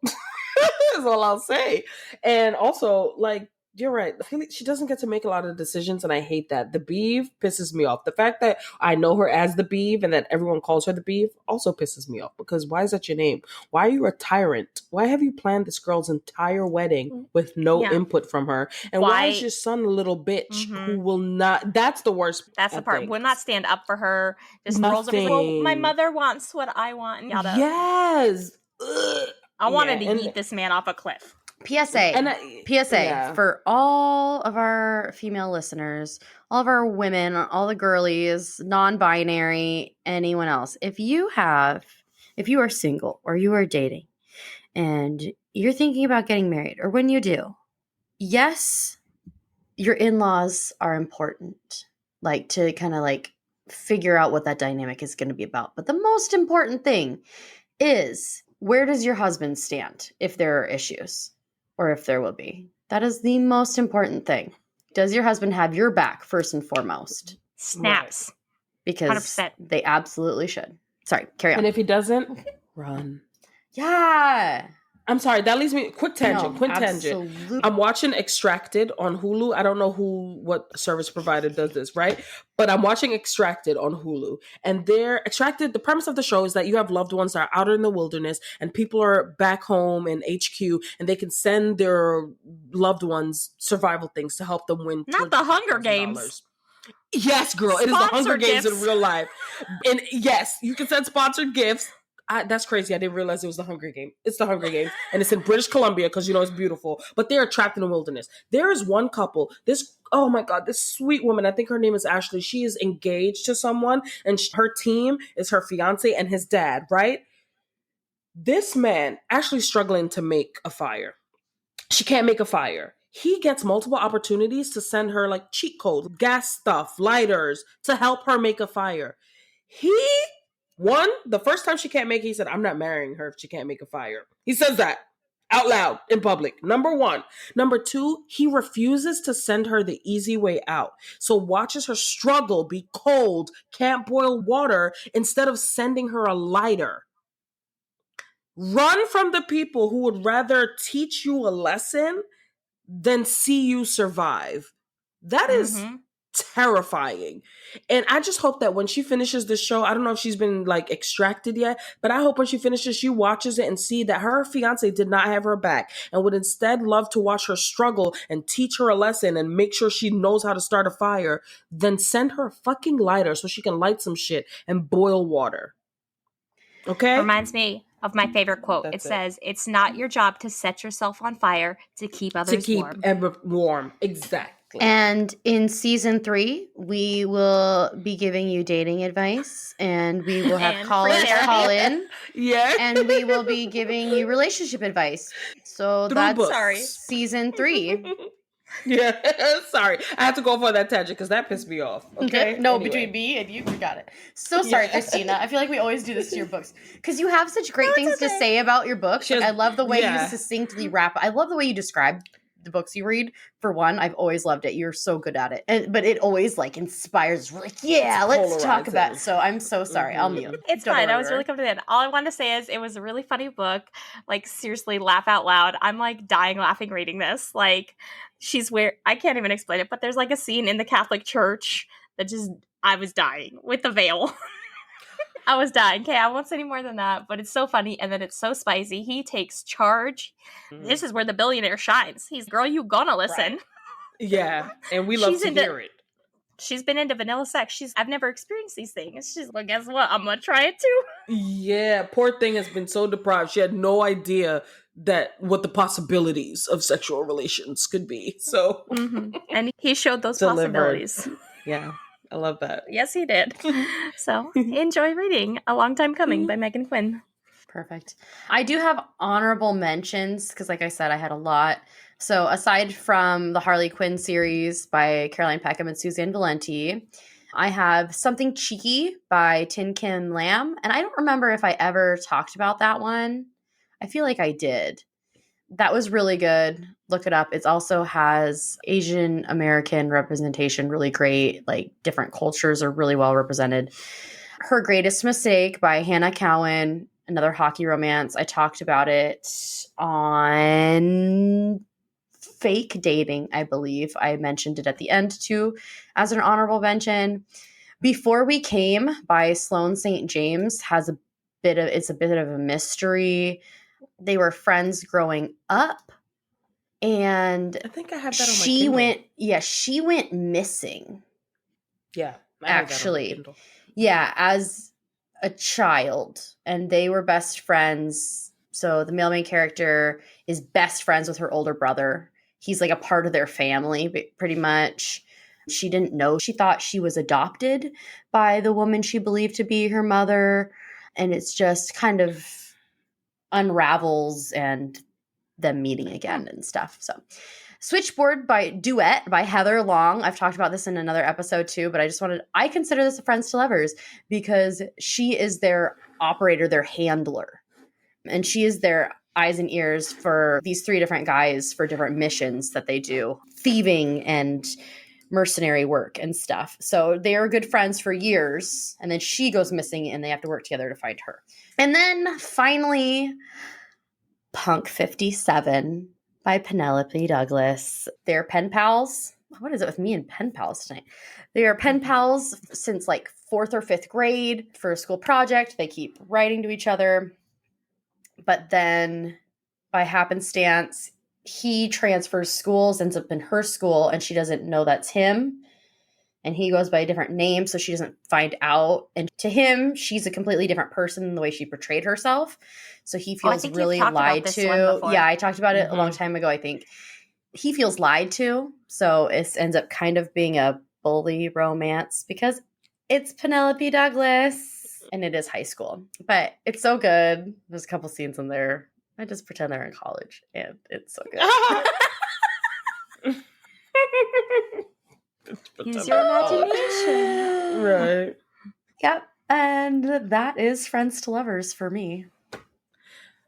[SPEAKER 1] Is all I'll say. And also, like, you're right. She doesn't get to make a lot of decisions, and I hate that. The Beeve pisses me off. The fact that I know her as the Beeve and that everyone calls her the Beeve also pisses me off, because why is that your name? Why are you a tyrant? Why have you planned this girl's entire wedding with no input from her? And why is your son a little bitch who will not... That's the worst.
[SPEAKER 3] That's the part. Will not stand up for her. Just rolls over. Well, my mother wants what I want. And yada.
[SPEAKER 1] Yes. Ugh.
[SPEAKER 3] I wanted to eat this man off a cliff.
[SPEAKER 2] PSA for all of our female listeners, all of our women, all the girlies, non-binary, anyone else. If you are single or you are dating and you're thinking about getting married, or when you do, yes, your in-laws are important, like to kind of like figure out what that dynamic is going to be about. But the most important thing is, where does your husband stand if there are issues? Or if there will be. That is the most important thing. Does your husband have your back first and foremost?
[SPEAKER 3] Snaps.
[SPEAKER 2] Because
[SPEAKER 3] 100%.
[SPEAKER 2] They absolutely should. Sorry, carry on.
[SPEAKER 1] And if he doesn't, run.
[SPEAKER 2] Yeah.
[SPEAKER 1] I'm sorry, that leads me... Quick tangent.
[SPEAKER 2] Absolutely.
[SPEAKER 1] I'm watching Extracted on Hulu. I don't know what service provider does this, right? But I'm watching Extracted on Hulu. And they're Extracted, the premise of the show is that you have loved ones that are out in the wilderness and people are back home in HQ and they can send their loved ones survival things to help them win.
[SPEAKER 3] Not the Hunger Games.
[SPEAKER 1] Yes, girl. It is the Hunger Games in real life. And yes, you can send sponsored gifts. That's crazy. I didn't realize it was the Hunger Game. It's the Hunger Games. And it's in British Columbia because, it's beautiful. But they're trapped in the wilderness. There is one couple. Oh my God, this sweet woman. I think her name is Ashley. She is engaged to someone. And her team is her fiance and his dad, right? This man actually struggling to make a fire. She can't make a fire. He gets multiple opportunities to send her like cheat codes, gas stuff, lighters to help her make a fire. The first time she can't make it, he said, I'm not marrying her if she can't make a fire. He says that out loud in public. Number one. Number two, he refuses to send her the easy way out. So watches her struggle, be cold, can't boil water, instead of sending her a lighter. Run from the people who would rather teach you a lesson than see you survive. That is terrifying. And I just hope that when she finishes the show, I don't know if she's been like extracted yet, but I hope when she finishes, she watches it and see that her fiance did not have her back and would instead love to watch her struggle and teach her a lesson and make sure she knows how to start a fire, then send her a fucking lighter so she can light some shit and boil water. Okay?
[SPEAKER 3] Reminds me of my favorite quote. It says, it's not your job to set yourself on fire to keep others warm.
[SPEAKER 1] Warm. Exact.
[SPEAKER 2] And in season 3, we will be giving you dating advice, and we will have
[SPEAKER 3] And
[SPEAKER 2] callers
[SPEAKER 3] free therapy.
[SPEAKER 2] call in,
[SPEAKER 1] Yeah.
[SPEAKER 2] and we will be giving you relationship advice. So
[SPEAKER 1] Through
[SPEAKER 2] that's
[SPEAKER 1] books.
[SPEAKER 3] Sorry.
[SPEAKER 2] season 3.
[SPEAKER 1] Yeah. Sorry. I had to go for that tangent because that pissed me off. Okay.
[SPEAKER 2] No,
[SPEAKER 1] Anyway.
[SPEAKER 2] between me and you got it. So sorry,
[SPEAKER 1] Yeah.
[SPEAKER 2] Christina. I feel like we always do this to your books because you have such great things to say about your books. Like, I love the way you succinctly wrap. I love the way you describe the books you read. For one, I've always loved it. You're so good at it, but it always like inspires. Like, yeah, let's talk about. So I'm so sorry. I'll mute.
[SPEAKER 3] It's
[SPEAKER 2] Don't
[SPEAKER 3] fine. I
[SPEAKER 2] worry,
[SPEAKER 3] was really coming to the end. All I want to say is it was a really funny book. Like, seriously, laugh out loud. I'm like dying laughing reading this. Like, I can't even explain it, but there's like a scene in the Catholic Church that I was dying with the veil. I was dying. Okay, I won't say any more than that, but it's so funny, and then it's so spicy. He takes charge. This is where the billionaire shines. He's, girl, you gonna listen.
[SPEAKER 1] Right. Yeah, and we love to hear it.
[SPEAKER 3] She's been into vanilla sex. I've never experienced these things. She's like, guess what? I'm gonna try it too.
[SPEAKER 1] Yeah, poor thing has been so deprived. She had no idea what the possibilities of sexual relations could be. So,
[SPEAKER 3] and he showed those
[SPEAKER 1] delivered.
[SPEAKER 3] possibilities.
[SPEAKER 1] Yeah, I love that.
[SPEAKER 3] Yes, he did. So enjoy reading A Long Time Coming by Megan Quinn.
[SPEAKER 2] Perfect. I do have honorable mentions because, like I said, I had a lot. So aside from the Harley Quinn series by Caroline Peckham and Suzanne Valenti, I have Something Cheeky by Tin Kim Lam. And I don't remember if I ever talked about that one. I feel like I did. That was really good. Look it up. It also has Asian American representation, really great. Like, different cultures are really well represented. Her Greatest Mistake by Hannah Cowan, another hockey romance. I talked about it on Fake Dating, I believe. I mentioned it at the end too as an honorable mention. Before We Came by Sloane St. James it's a bit of a mystery. They were friends growing up, and
[SPEAKER 1] I think I have that on my Kindle.
[SPEAKER 2] She went missing.
[SPEAKER 1] Yeah,
[SPEAKER 2] actually. Yeah, as a child, and they were best friends. So the male main character is best friends with her older brother. He's like a part of their family, pretty much. She didn't know. She thought she was adopted by the woman she believed to be her mother. And it's just kind of unravels and them meeting again and stuff. So Switchboard by Duet by Heather Long. I've talked about this in another episode too, but I consider this a Friends to Lovers because she is their operator, their handler. And she is their eyes and ears for these 3 different guys for different missions that they do. Thieving and mercenary work and stuff. So they are good friends for years. And then she goes missing and they have to work together to find her. And then finally, Punk 57 by Penelope Douglas. They're pen pals. What is it with me and pen pals tonight? They are pen pals since like 4th or 5th grade for a school project. They keep writing to each other. But then by happenstance, he transfers schools, ends up in her school, and she doesn't know that's him. And he goes by a different name, so she doesn't find out. And to him, she's a completely different person than the way she portrayed herself. So he feels really lied to. Yeah, I talked about it a long time ago, I think. He feels lied to. So it ends up kind of being a bully romance because it's Penelope Douglas and it is high school. But it's so good. There's a couple scenes in there. I just pretend they're in college and it's so good.
[SPEAKER 3] Use your imagination.
[SPEAKER 1] Right.
[SPEAKER 2] Yep. And that is Friends to Lovers for me.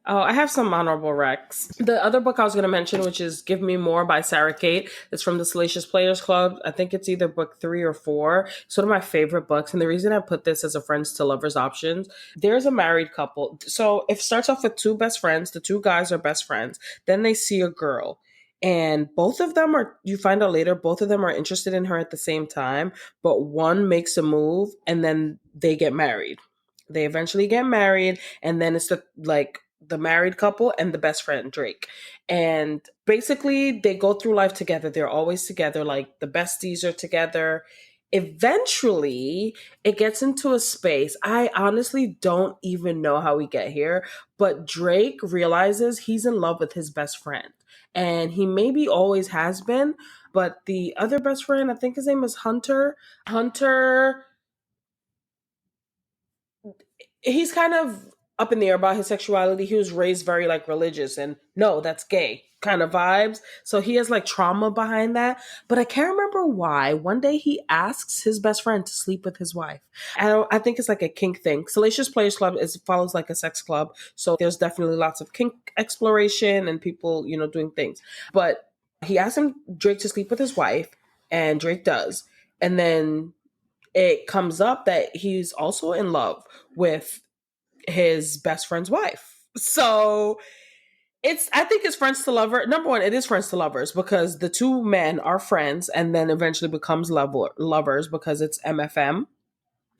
[SPEAKER 1] Oh, I have some honorable recs. The other book I was going to mention, which is Give Me More by Sarah Kate. It's from the Salacious Players Club. I think it's either book 3 or 4. It's one of my favorite books. And the reason I put this as a Friends to Lovers options, there's a married couple. So it starts off with 2 best friends. The 2 guys are best friends. Then they see a girl. And both of them you find out later, both of them are interested in her at the same time. But one makes a move and then they get married. They eventually get married. And then it's the married couple and the best friend, Drake. And basically they go through life together. They're always together. Like the besties are together. eventually it gets into a space. I honestly don't even know how we get here, but Drake realizes he's in love with his best friend. And he maybe always has been, but the other best friend, I think his name is Hunter. Hunter, he's kind of up in the air about his sexuality. He was raised very like religious and no, that's gay kind of vibes. So he has like trauma behind that. But I can't remember why. One day he asks his best friend to sleep with his wife. I think it's like a kink thing. Salacious Players Club follows like a sex club. So there's definitely lots of kink exploration and people, doing things. But he asked Drake to sleep with his wife, and Drake does. And then it comes up that he's also in love with his best friend's wife. So I think it's friends to lover. Number one, it is friends to lovers because the two men are friends and then eventually becomes lovers because it's MFM.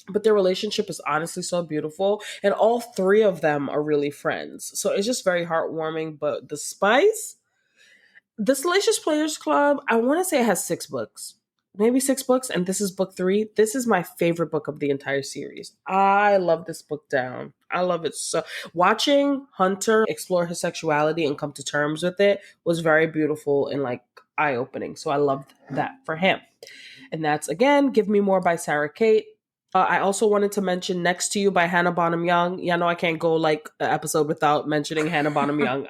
[SPEAKER 1] But their relationship is honestly so beautiful. And all three of them are really friends. So it's just very heartwarming. But the spice, the Salacious Players Club, I want to say it has 6 books. Maybe 6 books, and this is book 3. This is my favorite book of the entire series. I love this book down. I love it so. Watching Hunter explore his sexuality and come to terms with it was very beautiful and like eye-opening. So I loved that for him. And that's, again, Give Me More by Sarah Kate. I also wanted to mention Next to You by Hannah Bonham Young. Yeah, no, I can't go like an episode without mentioning Hannah Bonham Young.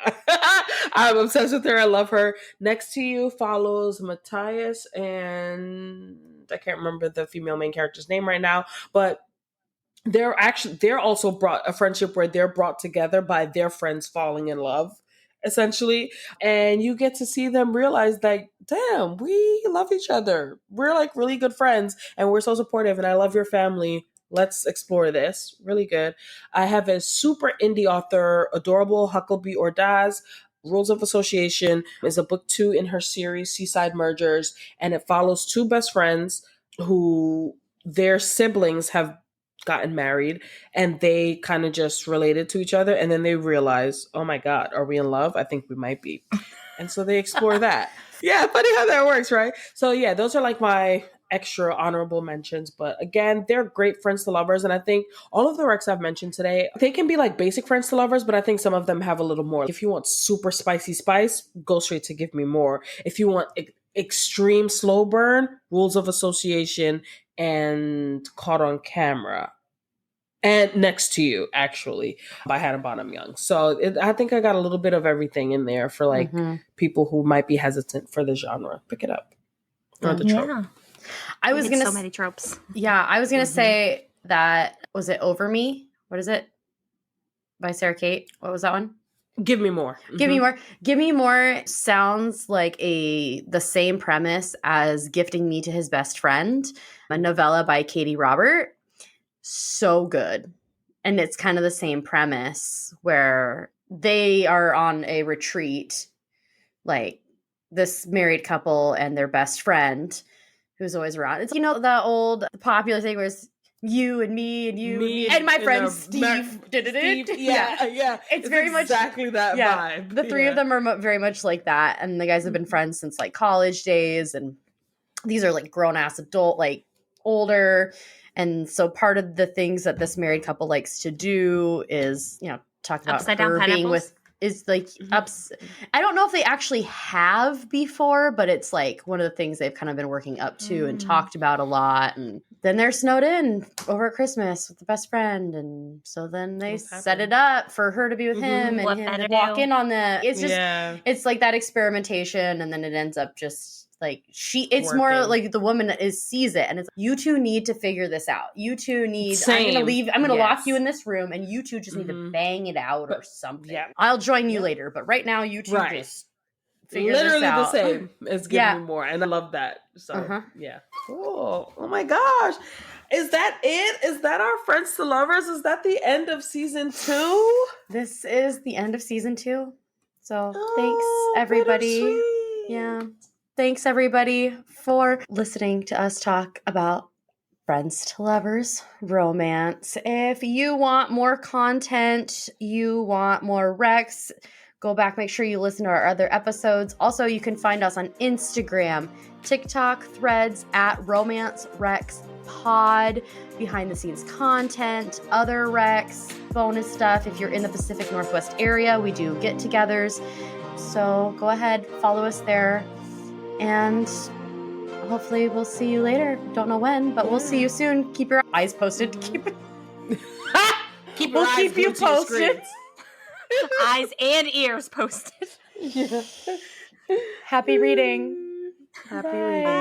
[SPEAKER 1] I'm obsessed with her. I love her. Next to You follows Matthias and I can't remember the female main character's name right now, but they're also brought a friendship where they're brought together by their friends falling in love, essentially. And you get to see them realize that, damn, we love each other. We're like really good friends and we're so supportive and I love your family. Let's explore this. Really good. I have a super indie author, Adorable Huckabee Ordaz. Rules of Association is a book 2 in her series, Seaside Mergers, and it follows 2 best friends who their siblings have gotten married and they kind of just related to each other and then they realize, oh my God, are we in love? I think we might be. And so they explore that. Yeah, funny how that works, right? So yeah, those are like my extra honorable mentions. But again, they're great friends to lovers. And I think all of the recs I've mentioned today, they can be like basic friends to lovers, but I think some of them have a little more. If you want super spicy spice, go straight to Give Me More. If you want extreme slow burn, Rules of Association and Caught on Camera. And Next to You, actually, by Hannah Bonham Young. So I think I got a little bit of everything in there for like people who might be hesitant for the genre. Pick it up. Or the trope.
[SPEAKER 3] Yeah.
[SPEAKER 2] I was gonna
[SPEAKER 3] so many tropes.
[SPEAKER 2] Yeah, I was gonna say that, was it Over Me? What is it? By Sarah Kate. What was that one?
[SPEAKER 1] Give Me More.
[SPEAKER 2] Give Me More. Give Me More sounds like the same premise as Gifting Me to His Best Friend, a novella by Katie Robert. So good. And it's kind of the same premise where they are on a retreat, like this married couple and their best friend who's always around. It's, the old popular thing where it's you and me and you me and my friend Steve.
[SPEAKER 1] Yeah.
[SPEAKER 2] It's very much
[SPEAKER 1] exactly that vibe.
[SPEAKER 2] The three of them are very much like that. And the guys have been friends since like college days. And these are like grown ass adult, like older. And so part of the things that this married couple likes to do is, talk about
[SPEAKER 3] upside
[SPEAKER 2] her
[SPEAKER 3] down
[SPEAKER 2] being with, is like I don't know if they actually have before, but it's like one of the things they've kind of been working up to and talked about a lot. And then they're snowed in over Christmas with the best friend. And so then they set it up for her to be with him and him to walk in on the, it's just, it's like that experimentation. And then it ends up just like it's working. More like the woman sees it and it's, you two need to figure this out. You two need, I'm going to lock you in this room and you two just need to bang it out or something. Yeah. I'll join you later, but right now you two just figure
[SPEAKER 1] literally
[SPEAKER 2] this out.
[SPEAKER 1] The same as Give Me More. And I love that. So yeah. Cool. Oh my gosh. Is that it? Is that our Friends to Lovers? Is that the end of season 2?
[SPEAKER 2] This is the end of season 2. So thanks everybody. Yeah. Thanks, everybody, for listening to us talk about Friends to Lovers romance. If you want more content, you want more recs, Go back, make sure you listen to our other episodes. Also, you can find us on Instagram, TikTok, Threads at Romance Rex Pod, behind the scenes content, other Rex, bonus stuff. If you're in the Pacific Northwest area, we do get-togethers. So go ahead, follow us there, and hopefully we'll see you later. Don't know when, but we'll see you soon. Keep your eyes posted.
[SPEAKER 1] We'll
[SPEAKER 2] keep you posted.
[SPEAKER 3] Eyes and ears posted.
[SPEAKER 2] Yeah. Happy reading.
[SPEAKER 1] Happy
[SPEAKER 2] Bye.
[SPEAKER 1] reading.